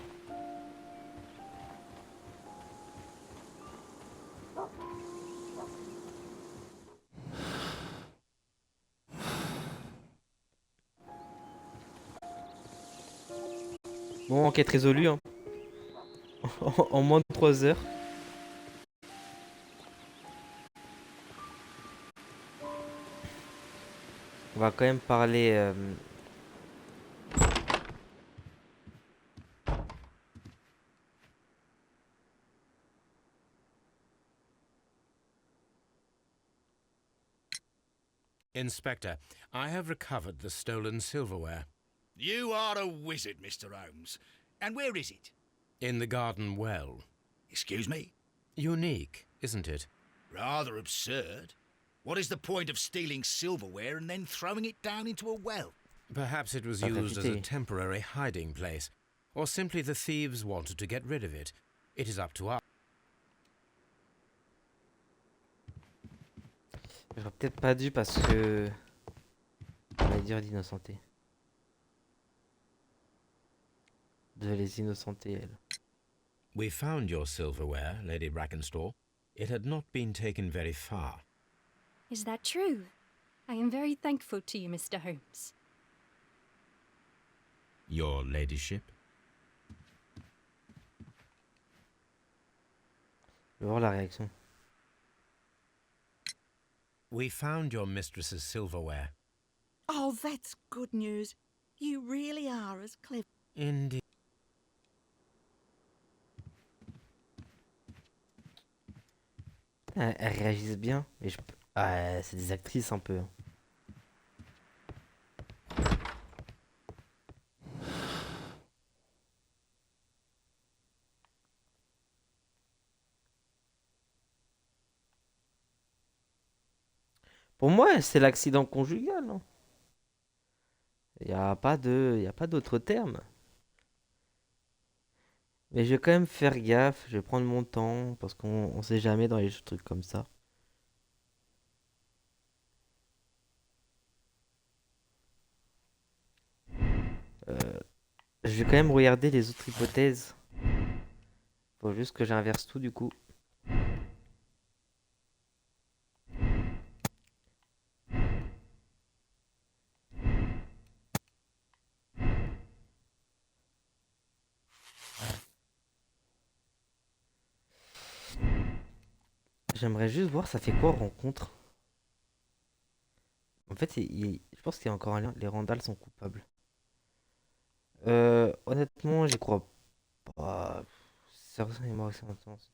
Bon, enquête résolue, hein. En moins de 3 heures. On va quand même parler. Inspector, I have recovered the stolen silverware. You are a wizard, Mr. Holmes. And where is it? In the garden well. Excuse me? Unique, isn't it? Rather absurd. What is the point of stealing silverware and then throwing it down into a well? Perhaps it was Pas used as a capité. temporary hiding place, or simply the thieves wanted to get rid of it. It is up to us. J'aurais peut-être pas dû parce que. On va dire d'innocenter. De les innocenter, elle. We found your silverware, Lady Brackenstall. It had not been taken very far. Is that true? I am very thankful to you, Mr. Holmes. Your ladyship? Je vais voir la réaction. We found your mistress's silverware. Oh, that's good news. You really are as clever. Indeed. Elles réagissent bien, mais ah, c'est des actrices un peu. Hein. Pour moi, c'est l'accident conjugal. Hein. Il n'y a pas d'autre terme. Mais je vais quand même faire gaffe, je vais prendre mon temps, parce qu'on sait jamais dans les trucs comme ça. Euh, je vais quand même regarder les autres hypothèses. Faut juste que j'inverse tout du coup. J'aimerais juste voir ça fait quoi rencontre. En fait, je pense qu'il y a encore un lien. Les Randall sont coupables. Honnêtement, j'y crois pas. Sérieusement, c'est intense.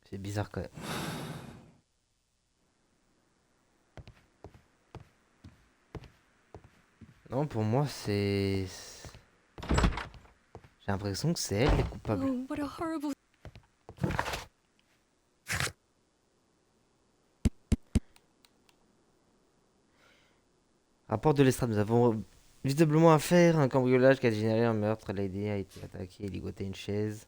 C'est bizarre quand même. Non, pour moi, c'est. J'ai l'impression que c'est elle les coupables. Oh, what a horrible. Rapport de l'estrade, nous avons visiblement affaire à un cambriolage qui a généré un meurtre. Lady a été attaquée et ligotée à une chaise.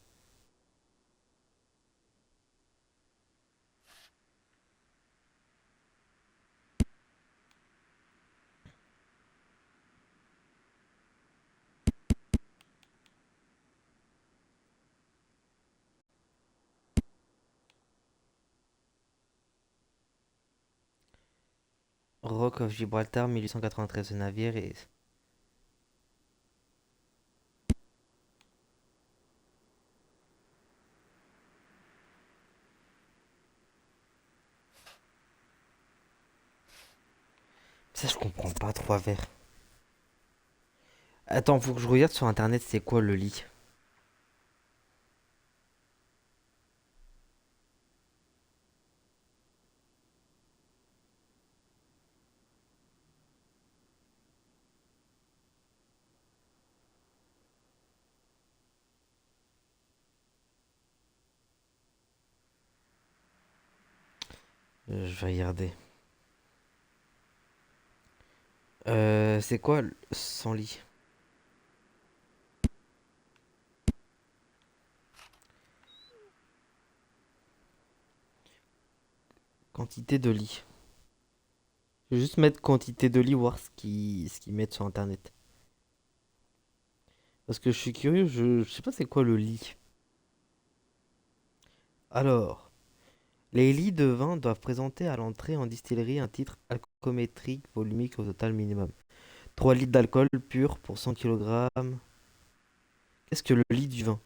Rock of Gibraltar, 1893. Ce navire est... Ça, je comprends pas, trois verres. Attends, faut que je regarde sur internet c'est quoi le lit. Je vais regarder. C'est quoi sans lit? Quantité de lit. Je vais juste mettre quantité de lit, voir ce qu'ils mettent sur internet. Parce que je suis curieux, je sais pas c'est quoi le lit. Alors, les lits de vin doivent présenter à l'entrée en distillerie un titre alcoométrique volumique au total minimum. 3 litres d'alcool pur pour 100 kg. Qu'est-ce que le lit du vin?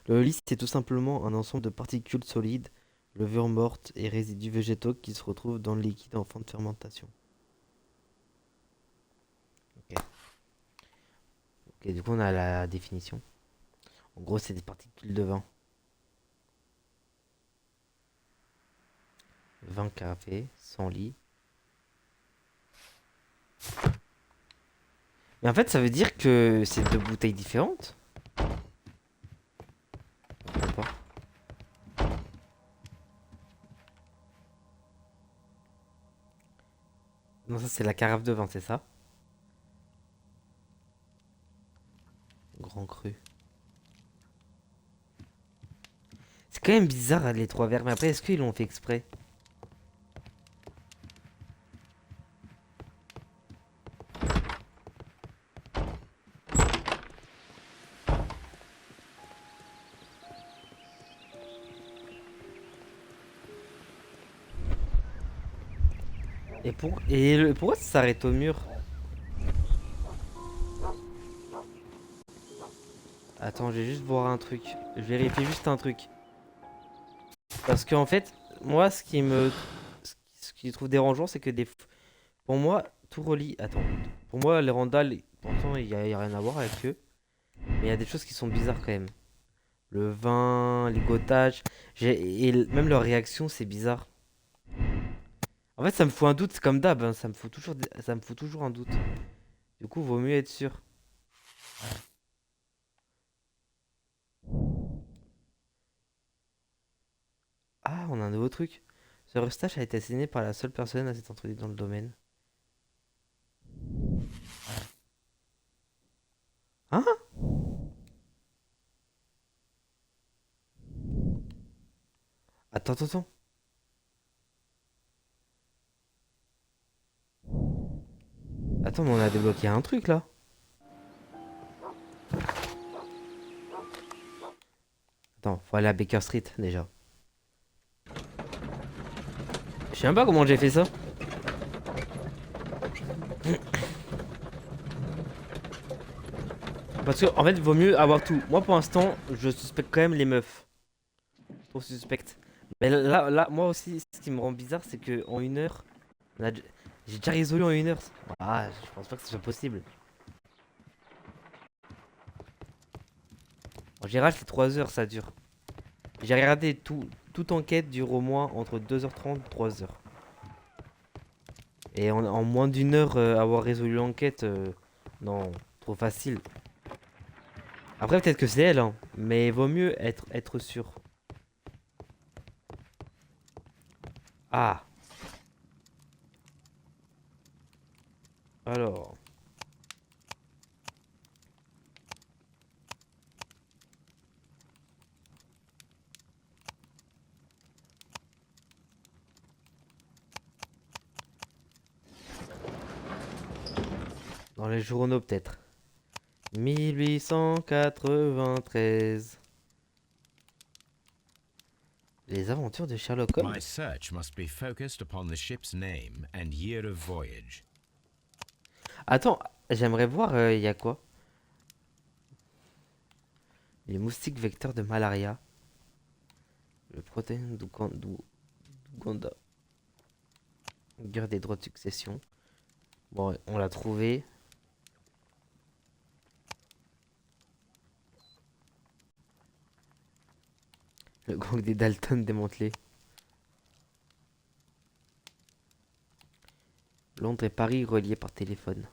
Le lit, c'est tout simplement un ensemble de particules solides, levures mortes et résidus végétaux qui se retrouvent dans le liquide en fin de fermentation. Ok. Ok, du coup, on a la définition. En gros, c'est des particules de vin. Vin café, sans lit. Mais en fait, ça veut dire que c'est deux bouteilles différentes? Je sais pas. Non, ça c'est la carafe de vin, c'est ça? Grand cru. C'est quand même bizarre les trois verres, mais après, est-ce qu'ils l'ont fait exprès? Pourquoi ça s'arrête au mur? Attends, je vais juste voir un truc. Je vérifie juste un truc. Parce qu'en fait, moi, ce qui trouve dérangeant, c'est que pour moi, tout relie. Attends. Pour moi, les Randall, pourtant, y a rien à voir avec eux. Mais il y a des choses qui sont bizarres quand même. Le vin, les gotages. Même leur réaction, c'est bizarre. En fait, ça me fout un doute, c'est comme d'hab, hein, ça me fout toujours un doute. Du coup, vaut mieux être sûr. Ah, on a un nouveau truc. Ce rustage a été assigné par la seule personne à s'être introduite dans le domaine. Hein? Attends, attends, attends. Attends, mais on a débloqué un truc là. Attends, faut aller à Baker Street déjà. Je sais même pas comment j'ai fait ça. Parce que en fait, vaut mieux avoir tout. Moi pour l'instant, je suspecte quand même les meufs. Trop suspecte. Mais là, moi aussi, ce qui me rend bizarre, c'est que en 1 heure, on a déjà- j'ai déjà résolu en 1 heure. Ah, je pense pas que ce soit possible. En général, c'est 3 heures, ça dure. J'ai regardé toute enquête dure au moins entre 2h30 et 3 heures. Et en moins d'1 heure, avoir résolu l'enquête, non, trop facile. Après, peut-être que c'est elle, hein, mais vaut mieux être sûr. Ah, alors. Dans les journaux, peut-être. 1893. Les aventures de Sherlock Holmes. My search must be focused upon the ship's name and year of voyage. Attends, j'aimerais voir, il y a quoi? Les moustiques vecteurs de malaria. Le protéine d'Ouganda. Guerre des droits de succession. Bon, on l'a trouvé. Le gang des Dalton démantelé. Londres et Paris reliés par téléphone.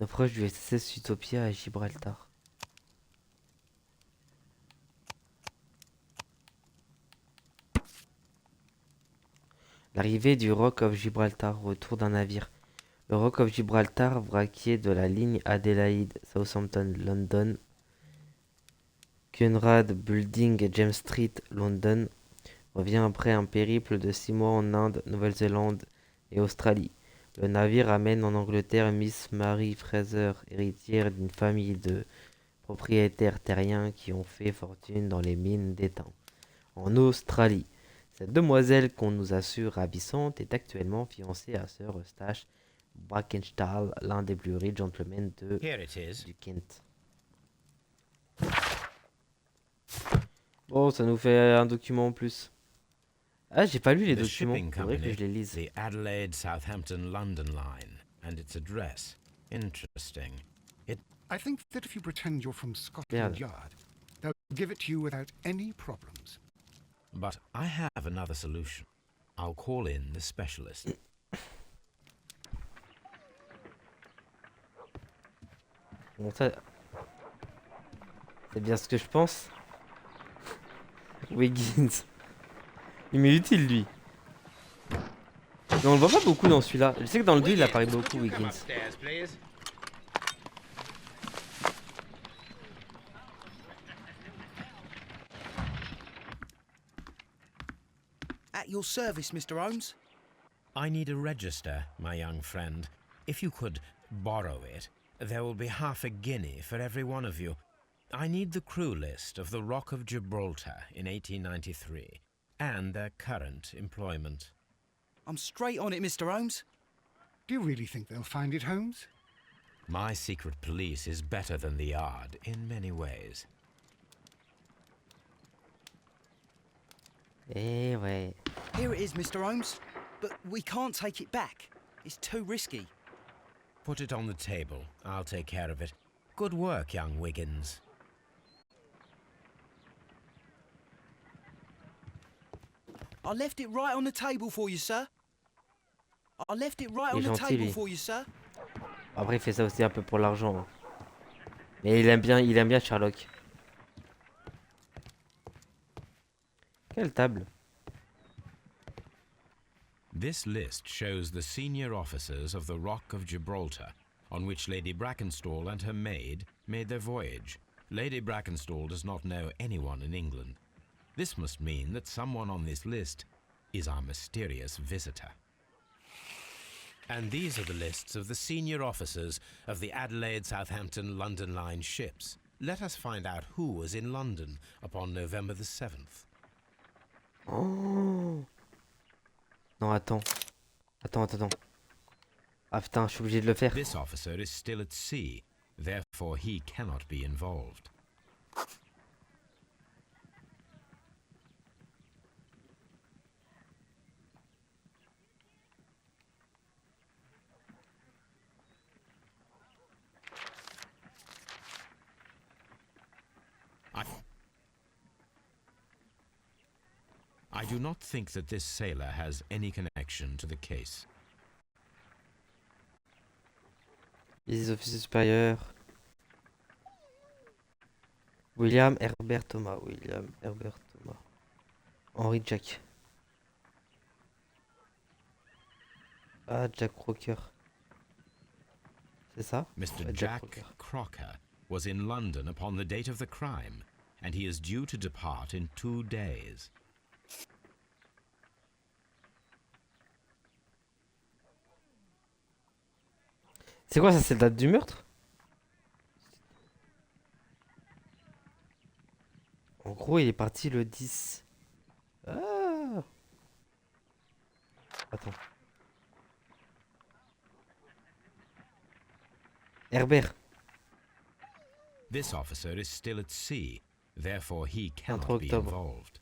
Approche du SS Utopia à Gibraltar. L'arrivée du Rock of Gibraltar, retour d'un navire. Le Rock of Gibraltar, vraquier de la ligne Adelaide, Southampton, London, Cunard Building et James Street, London, revient après un périple de 6 mois en Inde, Nouvelle-Zélande et Australie. Le navire amène en Angleterre Miss Mary Fraser, héritière d'une famille de propriétaires terriens qui ont fait fortune dans les mines d'étain. En Australie, cette demoiselle qu'on nous assure ravissante est actuellement fiancée à Sir Eustache Brackenstall, l'un des plus riches gentlemen Here it is. du Kent. Bon, ça nous fait un document en plus. Ah, j'ai pas lu les The documents, shipping faudrait que company, je les lise. the Adelaide Southampton London line, and its address. Interesting. I think that if you pretend you're from Scotland Merde. Yard, they'll give it to you without any problems. But I have another solution. I'll call in the specialist. Bon, ça... C'est bien ce que je pense. Wiggins. Il m'est utile, lui. Mais on le voit pas beaucoup dans celui-là. Je sais que dans le 2, il apparaît beaucoup, Wiggins. At your service, Mr. Holmes. I need a register, my young friend. If you could borrow it, there will be half a guinea for every one of you. I need the crew list of the Rock of Gibraltar in 1893 and their current employment. I'm straight on it, Mr. Holmes. Do you really think they'll find it, Holmes? My secret police is better than the Yard in many ways. Eh ouais. Here it is, Mr. Holmes. But we can't take it back. It's too risky. Put it on the table. I'll take care of it. Good work, young Wiggins. I left it right on the table for you, sir. I left it right Il est on the gentil, table lui. for you, sir. Après, il fait ça aussi un peu pour l'argent, hein. Mais il aime bien Sherlock. Quelle table? This list shows the senior officers of the Rock of Gibraltar, on which Lady Brackenstall and her maid made their voyage. Lady Brackenstall does not know anyone in England. This must mean that someone on this list is our mysterious visitor. And these are the lists of the senior officers of the Adelaide, Southampton, London Line ships. Let us find out who was in London upon November the 7th. Oh non, attends. Attends. Ah putain, je suis obligé de le faire. This officer is still at sea, therefore he cannot be involved. I do not think that this sailor has any connection to the case. Les officiers supérieurs. William Herbert Thomas. Henry Jack. Ah, Jack Crocker. C'est ça? Mr. Ouais, Jack Crocker. Crocker was in London upon the date of the crime, and he is due to depart in 2 days. C'est quoi ça? C'est la date du meurtre? En gros, il est parti le 10. Ah. Attends. Herbert. This officer is still at sea, therefore he 23 cannot be octobre. involved.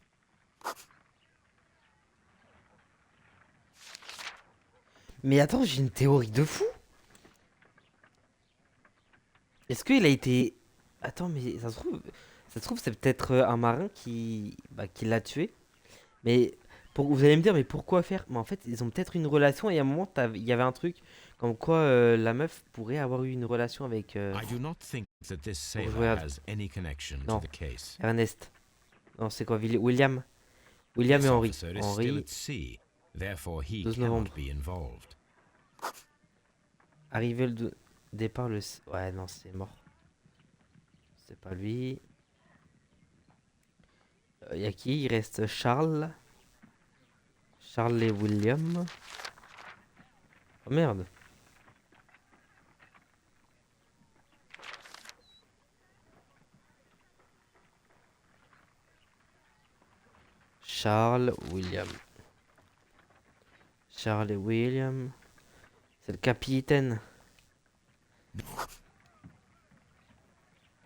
Mais attends, j'ai une théorie de fou. Est-ce qu'il a été... Attends, mais ça se trouve, c'est peut-être un marin qui l'a tué. Mais vous allez me dire, mais pourquoi faire? Mais en fait, ils ont peut-être une relation et à un moment, il y avait un truc comme quoi la meuf pourrait avoir eu une relation avec I do not think that this sailor regarde. has any connection to Non. the case. Ernest. Non, c'est quoi? William? William This et Henry. officer is still Henry, at sea, therefore he 12 cannot novembre. be involved. arrivé départ le... Ouais, non, c'est mort. C'est pas lui. Y a qui? Il reste Charles. Charles et William. Oh merde. Charles, William. Charles et William. C'est le capitaine.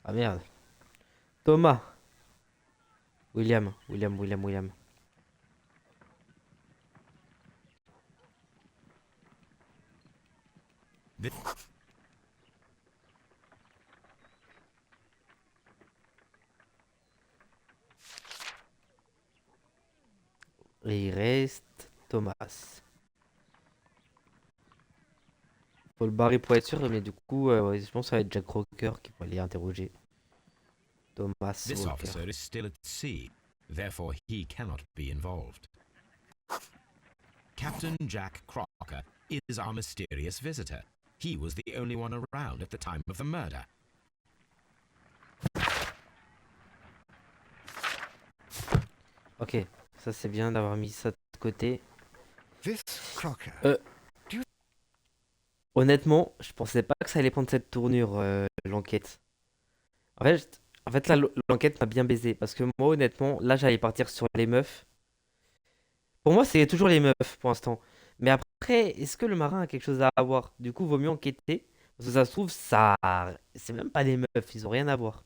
Ah merde. Thomas. William. Thi- Et il reste Thomas. Faut le barrer pour être sûr, mais du coup, ouais, je pense que ça va être Jack Rocker qui va aller interroger. Thomas This Walker. officer is still at sea, therefore he cannot be involved. Captain Jack Crocker is our mysterious visitor. He was the only one around at the time of the murder. Ok, ça c'est bien d'avoir mis ça de côté. This Crocker. Honnêtement, je pensais pas que ça allait prendre cette tournure, l'enquête. En fait, là, l'enquête m'a bien baisé. Parce que moi, honnêtement, là, j'allais partir sur les meufs. Pour moi, c'est toujours les meufs pour l'instant. Mais après, est-ce que le marin a quelque chose à voir? Du coup, vaut mieux enquêter. Parce que ça se trouve, c'est même pas des meufs, ils ont rien à voir.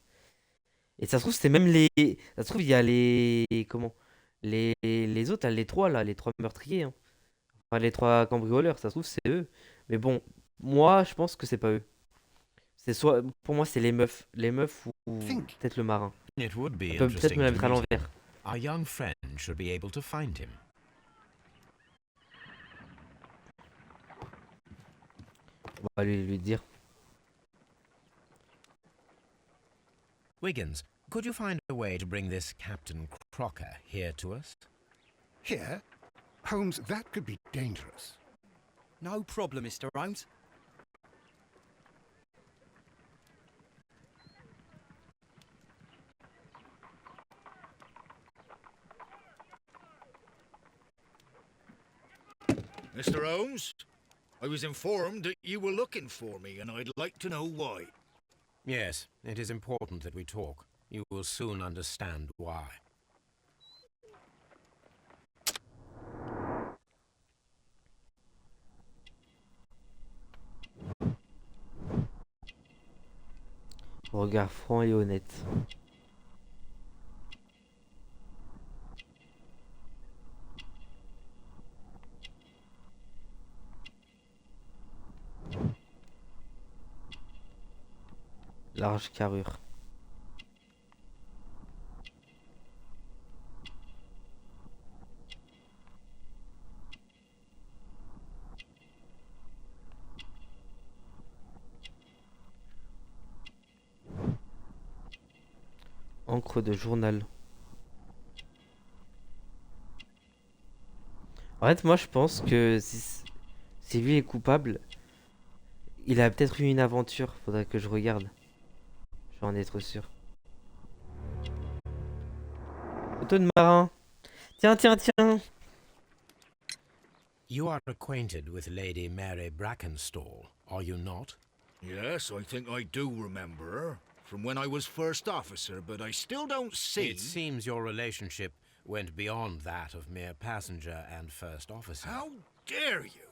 Et ça se trouve, c'est même les. Ça se trouve, il y a les. Comment? Les autres, là, les trois meurtriers, hein. Enfin, les trois cambrioleurs, ça se trouve, c'est eux. Mais bon, moi, je pense que c'est pas eux. C'est soit. Pour moi, c'est les meufs. Les meufs ou Think. peut-être le marin. It would be On peut peut-être interesting me la to mettre à meet l'envers. him. Our young friend should be able to find him. On va lui dire. Wiggins, could you find a way to bring this Captain Crocker here to us? Here? Holmes, that could be dangerous. No problem, Mr. Holmes. Mr. Holmes, I was informed that you were looking for me, and I'd like to know why. Yes, it is important that we talk. You will soon understand why. Regard franc et honnête. Large carrure. Encre de journal. En fait, moi je pense que si lui est coupable, il a peut-être eu une aventure. Faudrait que je regarde. Je vais en être sûr. Photo de marin. Tiens. You are acquainted with Lady Mary Brackenstall, are you not? Yes, I think I do remember her. from when I was first officer, but I still don't see... It seems your relationship went beyond that of mere passenger and first officer. How dare you?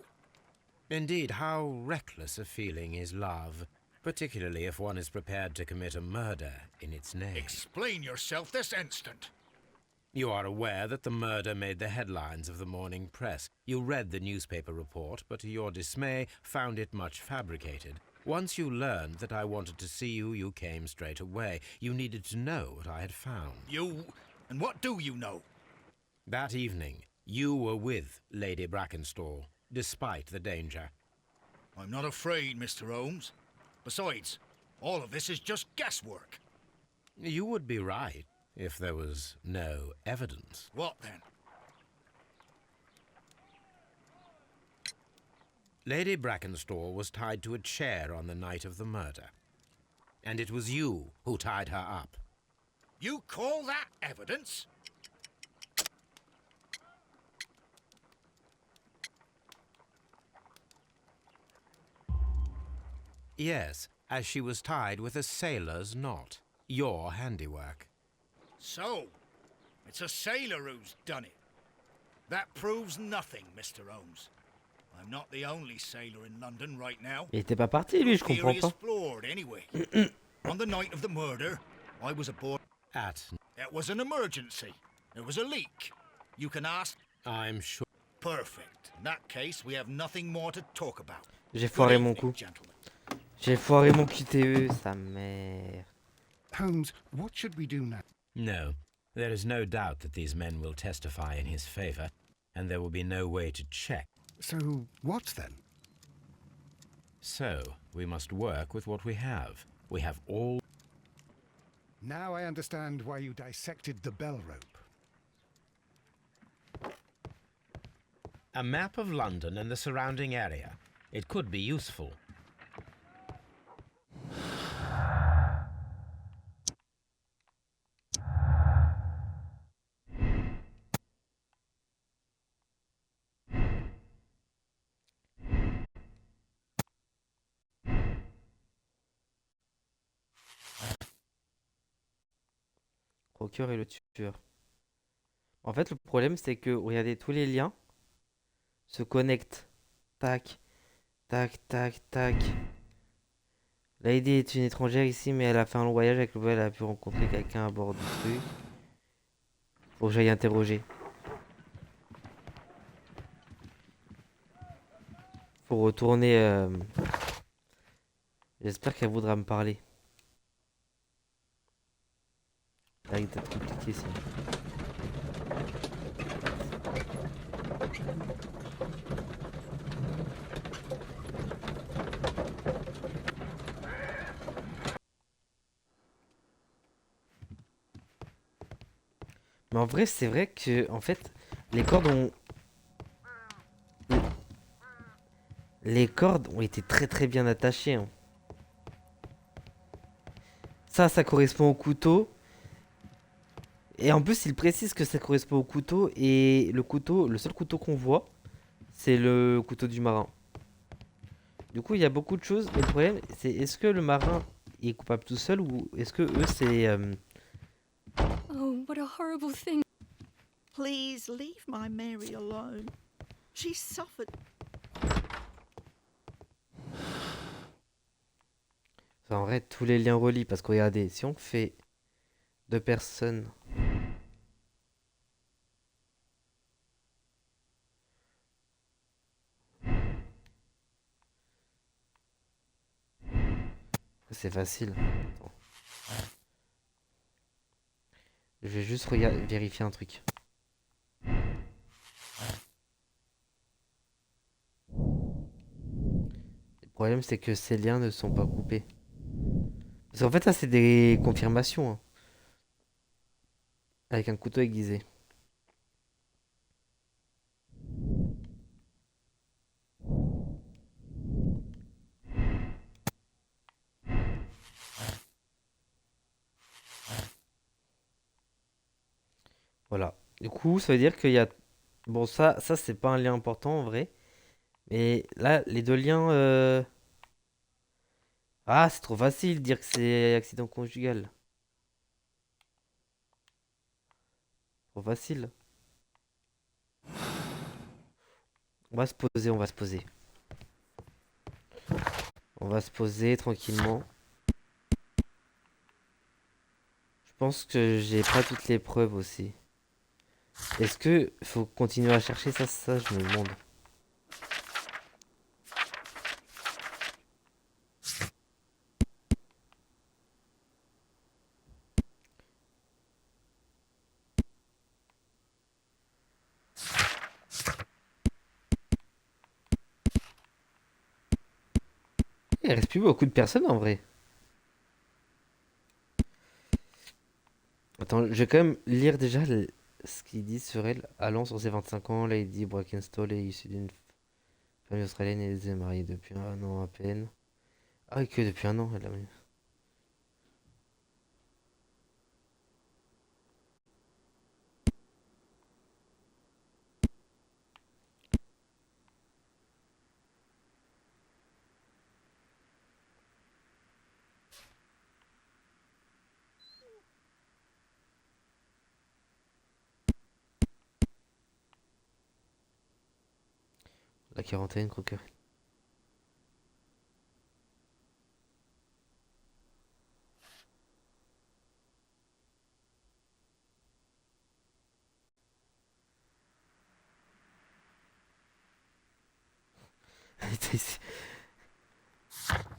Indeed, how reckless a feeling is love, particularly if one is prepared to commit a murder in its name. Explain yourself this instant. You are aware that the murder made the headlines of the morning press. You read the newspaper report, but to your dismay, found it much fabricated. Once you learned that I wanted to see you, you came straight away. You needed to know what I had found. You... and what do you know? That evening, you were with Lady Brackenstall, despite the danger. I'm not afraid, Mr. Holmes. Besides, all of this is just guesswork. You would be right if there was no evidence. What then? Lady Brackenstall was tied to a chair on the night of the murder. And it was you who tied her up. You call that evidence? Yes, as she was tied with a sailor's knot. Your handiwork. So, it's a sailor who's done it. That proves nothing, Mr. Holmes. I'm not the only sailor in London right now. Il était pas parti, lui, je Theory comprends is pas. flawed anyway. On the night of the murder, I was aboard. It was an emergency. There was a leak. You can ask. I'm sure. Perfect. In that case, we have nothing more to talk about. J'ai Good foiré mon evening, coup. gentlemen. J'ai foiré mon QTE, sa mère. Holmes, what should we do now? No, there is no doubt that these men will testify in his favor, and there will be no way to check. So, what then? So, we must work with what we have. We have all... Now I understand why you dissected the bell rope. A map of London and the surrounding area. It could be useful. Procureur et le tueur. En fait, le problème, c'est que, regardez, tous les liens se connectent. Tac, tac, tac, tac. Lady est une étrangère ici, mais elle a fait un long voyage avec lequel elle a pu rencontrer quelqu'un à bord du truc. Faut que j'aille interroger. Faut retourner. J'espère qu'elle voudra me parler. Là, il est peut-être compliqué ici. Mais en vrai, c'est vrai que, en fait, les cordes ont... Les cordes ont été très très bien attachées. Hein. Ça correspond au couteau. Et en plus, il précise que ça correspond au couteau. Et le couteau, le seul couteau qu'on voit, c'est le couteau du marin. Du coup, il y a beaucoup de choses. Mais le problème, c'est est-ce que le marin est coupable tout seul ou est-ce que eux, c'est... Oh, what a horrible thing. Please leave my Mary alone. She suffered. En vrai, tous les liens relient. Parce que regardez, si on fait 2 personnes... C'est facile. Attends. Je vais juste vérifier un truc. Le problème, c'est que ces liens ne sont pas coupés. Parce qu'en fait, ça, c'est des confirmations. Hein. Avec un couteau aiguisé. Voilà. Du coup, ça veut dire qu'il y a... Bon, ça c'est pas un lien important en vrai. Mais là, les deux liens... Ah, c'est trop facile de dire que c'est accident conjugal. Trop facile. On va se poser, on va se poser. On va se poser tranquillement. Je pense que j'ai pas toutes les preuves aussi. Est-ce que faut continuer à chercher ça, je me demande. Il reste plus beaucoup de personnes en vrai. Attends, je vais quand même lire déjà ce qu'ils disent sur elle. Allant sur ses 25 ans, Lady Brackenstall est issue d'une famille australienne et elle est mariée depuis un an à peine. Ah, et que depuis un an, elle a mis. La quarantaine, croqueur.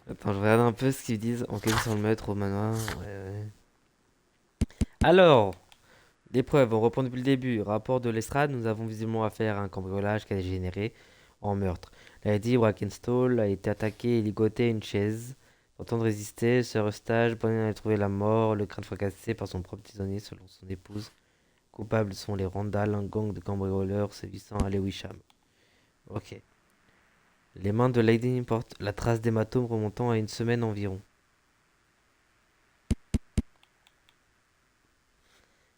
Attends, je regarde un peu ce qu'ils disent. Enquête sur le meurtre au manoir. Ouais, ouais. Alors, les preuves, on reprend depuis le début. Rapport de l'estrade, nous avons visiblement affaire à un cambriolage qui a dégénéré en meurtre. Lady Brackenstall a été attaquée et ligotée à une chaise. Tentant de résister, Sir Eustache Bonnet a trouvé la mort, le crâne fracassé par son propre tisonnier selon son épouse. Coupables sont les Randall, un gang de cambrioleurs sévissant à Lewisham. Ok. Les mains de Lady portent la trace d'hématome remontant à une semaine environ.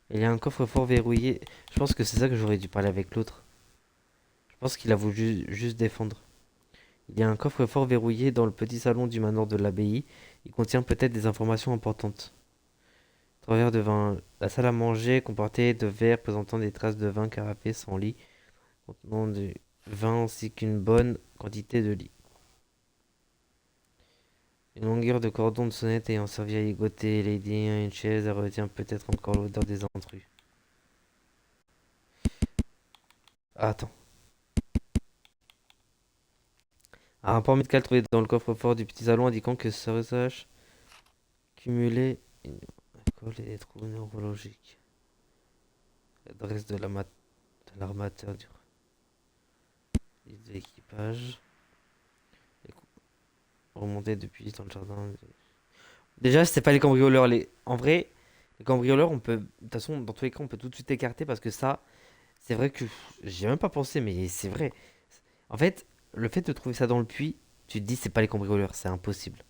Il y a un coffre-fort verrouillé. Je pense que c'est ça que j'aurais dû parler avec l'autre. Je pense qu'il a voulu juste défendre. Il y a un coffre-fort verrouillé dans le petit salon du manoir de l'abbaye. Il contient peut-être des informations importantes. Travers de vin. La salle à manger comportait de verres présentant des traces de vin carafé sans lit, contenant du vin ainsi qu'une bonne quantité de lit. Une longueur de cordon de sonnette ayant servi à ligoter Lady à une chaise, elle retient peut-être encore l'odeur des intrus. Ah, attends. Un rapport médical trouvé dans le coffre-fort du petit salon indiquant que Sir cumulait une alcool et des troubles neurologiques. L'adresse de l'armateur du liste de l'équipage. Remonté depuis dans le jardin. Déjà, c'est pas les cambrioleurs. En vrai, les cambrioleurs, on peut. De toute façon, dans tous les cas, on peut tout de suite écarter parce que ça, c'est vrai que j'y ai même pas pensé, mais c'est vrai. En fait, le fait de trouver ça dans le puits, tu te dis c'est pas les cambrioleurs, c'est impossible.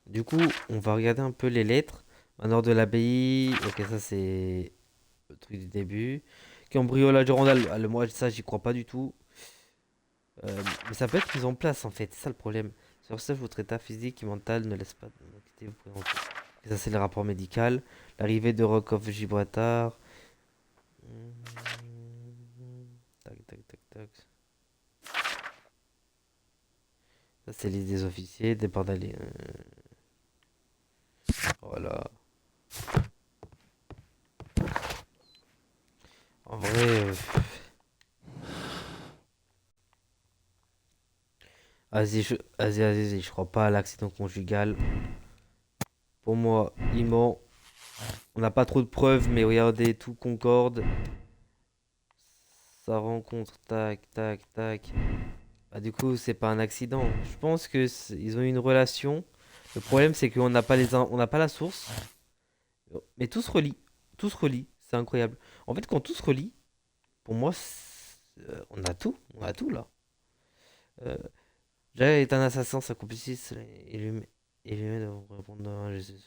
Du coup, on va regarder un peu les lettres. Manoir de l'abbaye. Ok, ça c'est le truc du début. Cambriolage de Randall. Ah, moi, ça, j'y crois pas du tout. Mais ça peut être mis en place en fait, c'est ça le problème. Sur ça, votre état physique et mental ne laisse pas de quitter vous présenter. Et ça, c'est le rapport médical. L'arrivée de Rock of Gibraltar. Tac, tac, tac, tac. Ça, c'est liste des officiers, départ d'aller. Voilà. En vrai. Vas-y, je crois pas à l'accident conjugal. Pour moi, il ment. On n'a pas trop de preuves, mais regardez, tout concorde. Sa rencontre, tac, tac, tac. Bah, du coup, c'est pas un accident. Je pense que ils ont eu une relation. Le problème, c'est qu'on n'a pas on n'a pas la source. Mais tout se relie. Tout se relie. C'est incroyable. En fait, quand tout se relie, pour moi, on a tout. On a tout là. Euh, Jack est un assassin, sa complice et lui met de répondre à Jésus.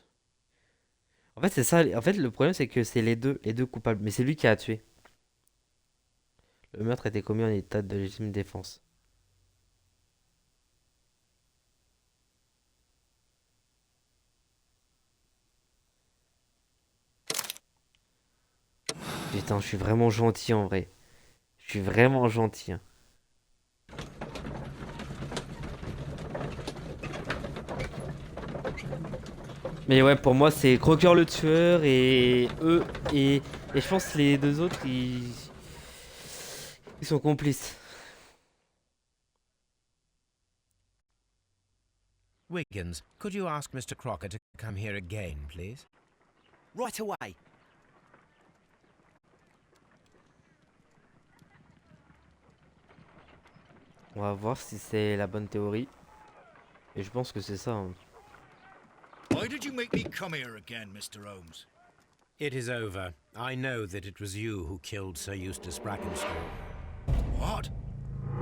En fait, c'est ça. En fait, le problème, c'est que c'est les deux coupables. Mais c'est lui qui a tué. Le meurtre a été commis en état de légitime défense. Putain, je suis vraiment gentil en vrai. Je suis vraiment gentil, hein. Mais ouais, pour moi, c'est Crocker le tueur et eux. Et je pense que les deux autres, ils sont complices. Wiggins, could you ask Mr. Crocker to come here again, please? Right away. On va voir si c'est la bonne théorie. Et je pense que c'est ça, hein. Why did you make me come here again, Mr. Holmes? It is over. I know that it was you who killed Sir Eustace Brackenstall. What?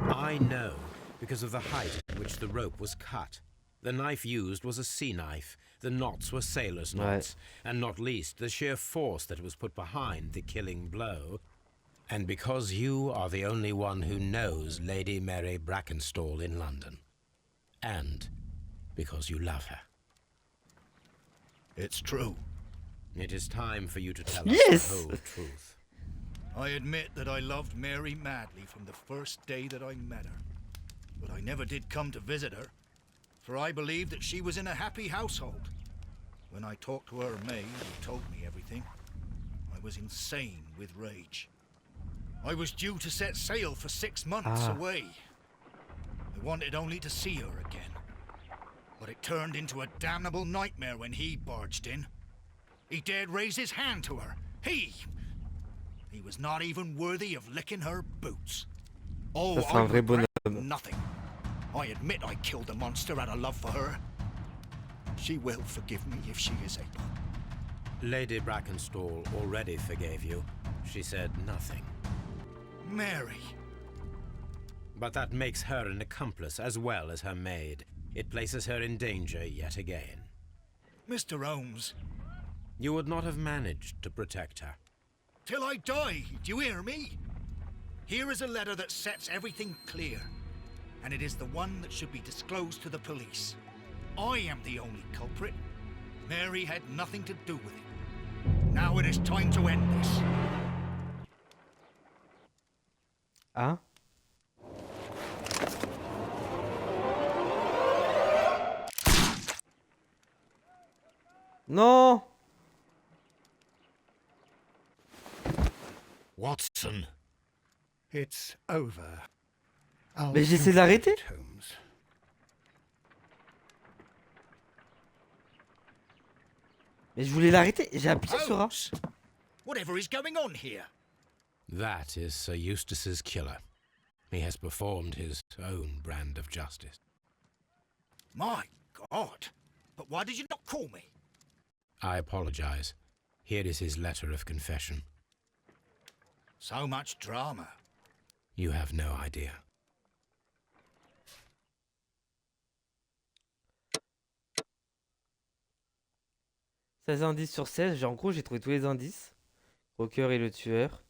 I know, because of the height at which the rope was cut. The knife used was a sea knife. The knots were sailor's knots. And not least, the sheer force that was put behind the killing blow. And because you are the only one who knows Lady Mary Brackenstall in London. And because you love her. It's true. It is time for you to tell Yes! us the whole truth. I admit that I loved Mary madly from the first day that I met her. But I never did come to visit her, for I believed that she was in a happy household. When I talked to her maid, who told me everything, I was insane with rage. I was due to set sail for 6 months away. I wanted only to see her again. But it turned into a damnable nightmare when he barged in. He dared raise his hand to her. He was not even worthy of licking her boots. Oh, Ça, c'est un I vrai regret bonhomme. nothing. I admit I killed the monster out of love for her. She will forgive me if she is able. Lady Brackenstall already forgave you. She said nothing. Mary. But that makes her an accomplice as well as her maid. It places her in danger yet again. Mr. Holmes. You would not have managed to protect her. Till I die, do you hear me? Here is a letter that sets everything clear, and it is the one that should be disclosed to the police. I am the only culprit. Mary had nothing to do with it. Now it is time to end this. Ah? Non! Watson. It's over. I'll Mais j'essaie think de l'arrêter. about it, Holmes. Mais je voulais l'arrêter. J'ai appuyé sur A. Holmes, whatever is going on here? That is Sir Eustace's killer. He has performed his own brand of justice. My God. But why did you not call me? I apologize. Here is his letter of confession. So much drama. You have no idea. 16 indices sur 16. En gros, j'ai trouvé tous les indices. Crocker est le tueur.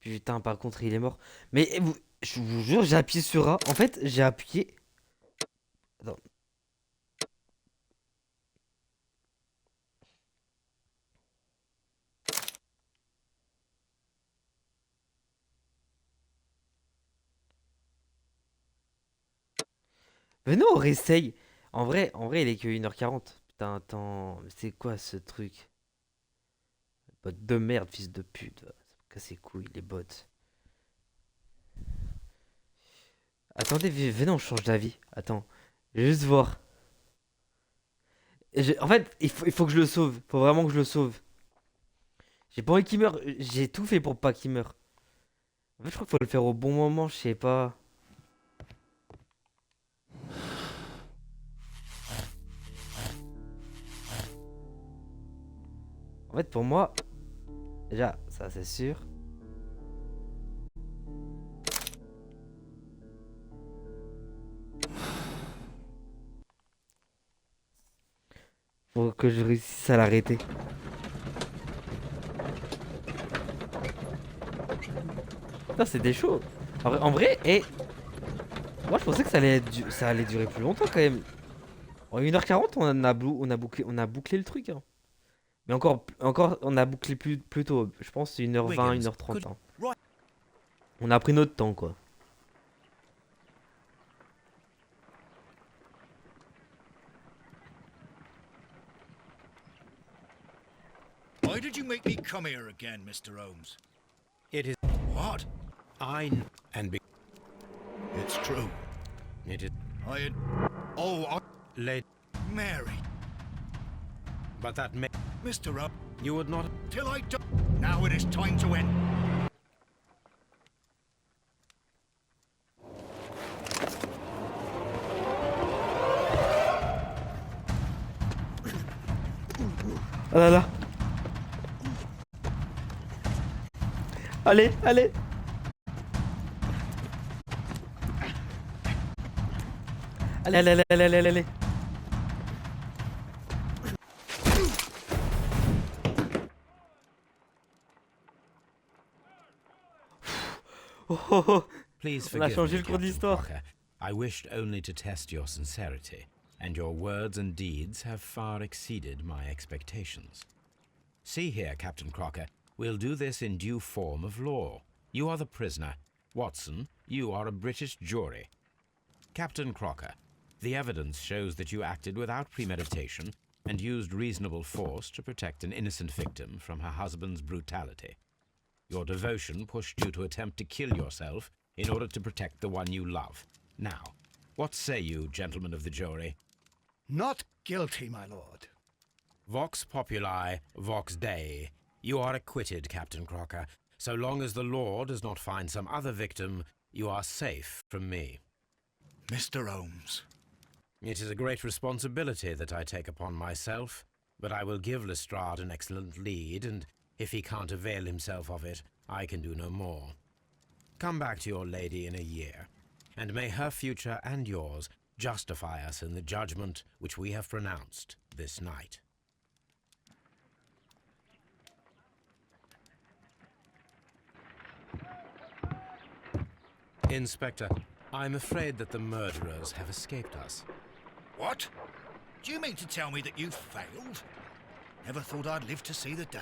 Putain, par contre, il est mort. Mais je vous jure, j'ai appuyé sur A. En fait, j'ai appuyé. Attends. Venez, on réessaye. En vrai, il est que 1h40. Putain, attends. Mais c'est quoi ce truc? Bot de merde, fils de pute. Ça me casse les couilles, les bots. Attendez, venez, on change d'avis. Attends. Je vais juste voir. En fait, il faut que je le sauve. Faut vraiment que je le sauve. J'ai pas envie qu'il meure. J'ai tout fait pour pas qu'il meure. En fait, je crois qu'il faut le faire au bon moment. Je sais pas. En fait, pour moi, déjà, ça c'est sûr. Faut que je réussisse à l'arrêter. Putain, c'était chaud. En vrai, moi je pensais que ça allait durer plus longtemps quand même. En 1h40, on a bouclé le truc, hein. Mais encore, on a bouclé plus tôt. Je pense que c'est 1h20, Wiggins, 1h30. Hein. right. On a pris notre temps, quoi. Why did you make me come here again, Mr. Holmes? It is What? and be It's true. it is I had... Oh, late, Mary. but that may Mr. Holmes, you would not. till I do... Now it is time to end. Oh là là. Allez, allez. Allez, allez, allez, allez, allez, allez. Oh, oh, oh. Please On a forgive changé me, le cours Captain d'histoire. Crocker. I wished only to test your sincerity, and your words and deeds have far exceeded my expectations. See here, Captain Crocker, we'll do this in due form of law. You are the prisoner. Watson, you are a British jury. Captain Crocker, the evidence shows that you acted without premeditation and used reasonable force to protect an innocent victim from her husband's brutality. Your devotion pushed you to attempt to kill yourself in order to protect the one you love. Now, what say you, gentlemen of the jury? Not guilty, my lord. Vox populi, vox dei. You are acquitted, Captain Crocker. So long as the law does not find some other victim, you are safe from me. Mr. Holmes. It is a great responsibility that I take upon myself, but I will give Lestrade an excellent lead, and if he can't avail himself of it, I can do no more. Come back to your lady in a year, and may her future and yours justify us in the judgment which we have pronounced this night. Inspector, I'm afraid that the murderers have escaped us. What? Do you mean to tell me that you failed? Never thought I'd live to see the day.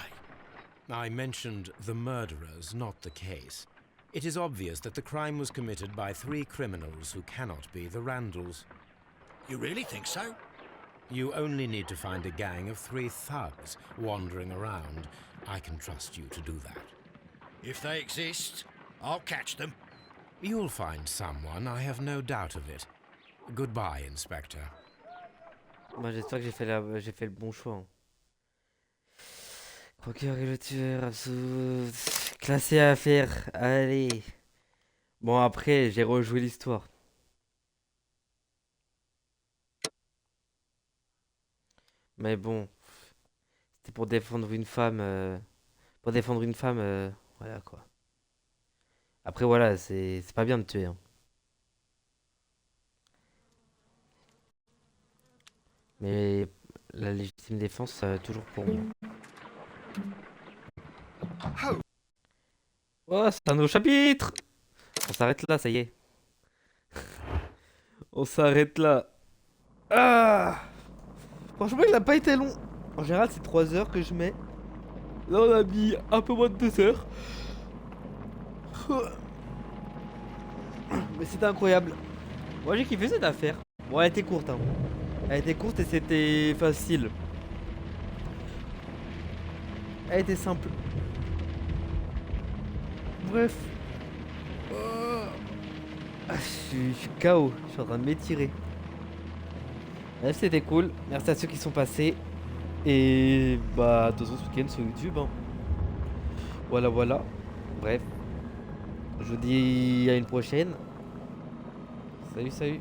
I mentioned the murderers, not the case. It is obvious that the crime was committed by 3 criminals who cannot be the Randalls. You really think so? You only need to find a gang of 3 thugs wandering around. I can trust you to do that. If they exist, I'll catch them. You'll find someone, I have no doubt of it. Goodbye, Inspector. Moi j'espère que j'ai fait le bon choix. Hein. Croqueur et le tueur, classé à faire. Allez. Bon après j'ai rejoué l'histoire. Mais bon, c'était pour défendre une femme. Voilà quoi. Après voilà, c'est pas bien de tuer. Hein. Mais la légitime défense, toujours pour moi. Oh, c'est un nouveau chapitre! On s'arrête là, ça y est. On s'arrête là. Ah! Franchement, il n'a pas été long. En général, c'est 3 heures que je mets. Là, on a mis un peu moins de 2 heures. Mais c'était incroyable. Moi, j'ai kiffé cette affaire. Bon, elle était courte, hein. Elle était courte et c'était facile. Elle était simple. Bref. Je suis KO. Je suis en train de m'étirer. Bref, c'était cool. Merci à ceux qui sont passés. Et bah, attention ce week-end sur YouTube. Hein. Voilà, voilà. Bref. Je vous dis à une prochaine. Salut, salut.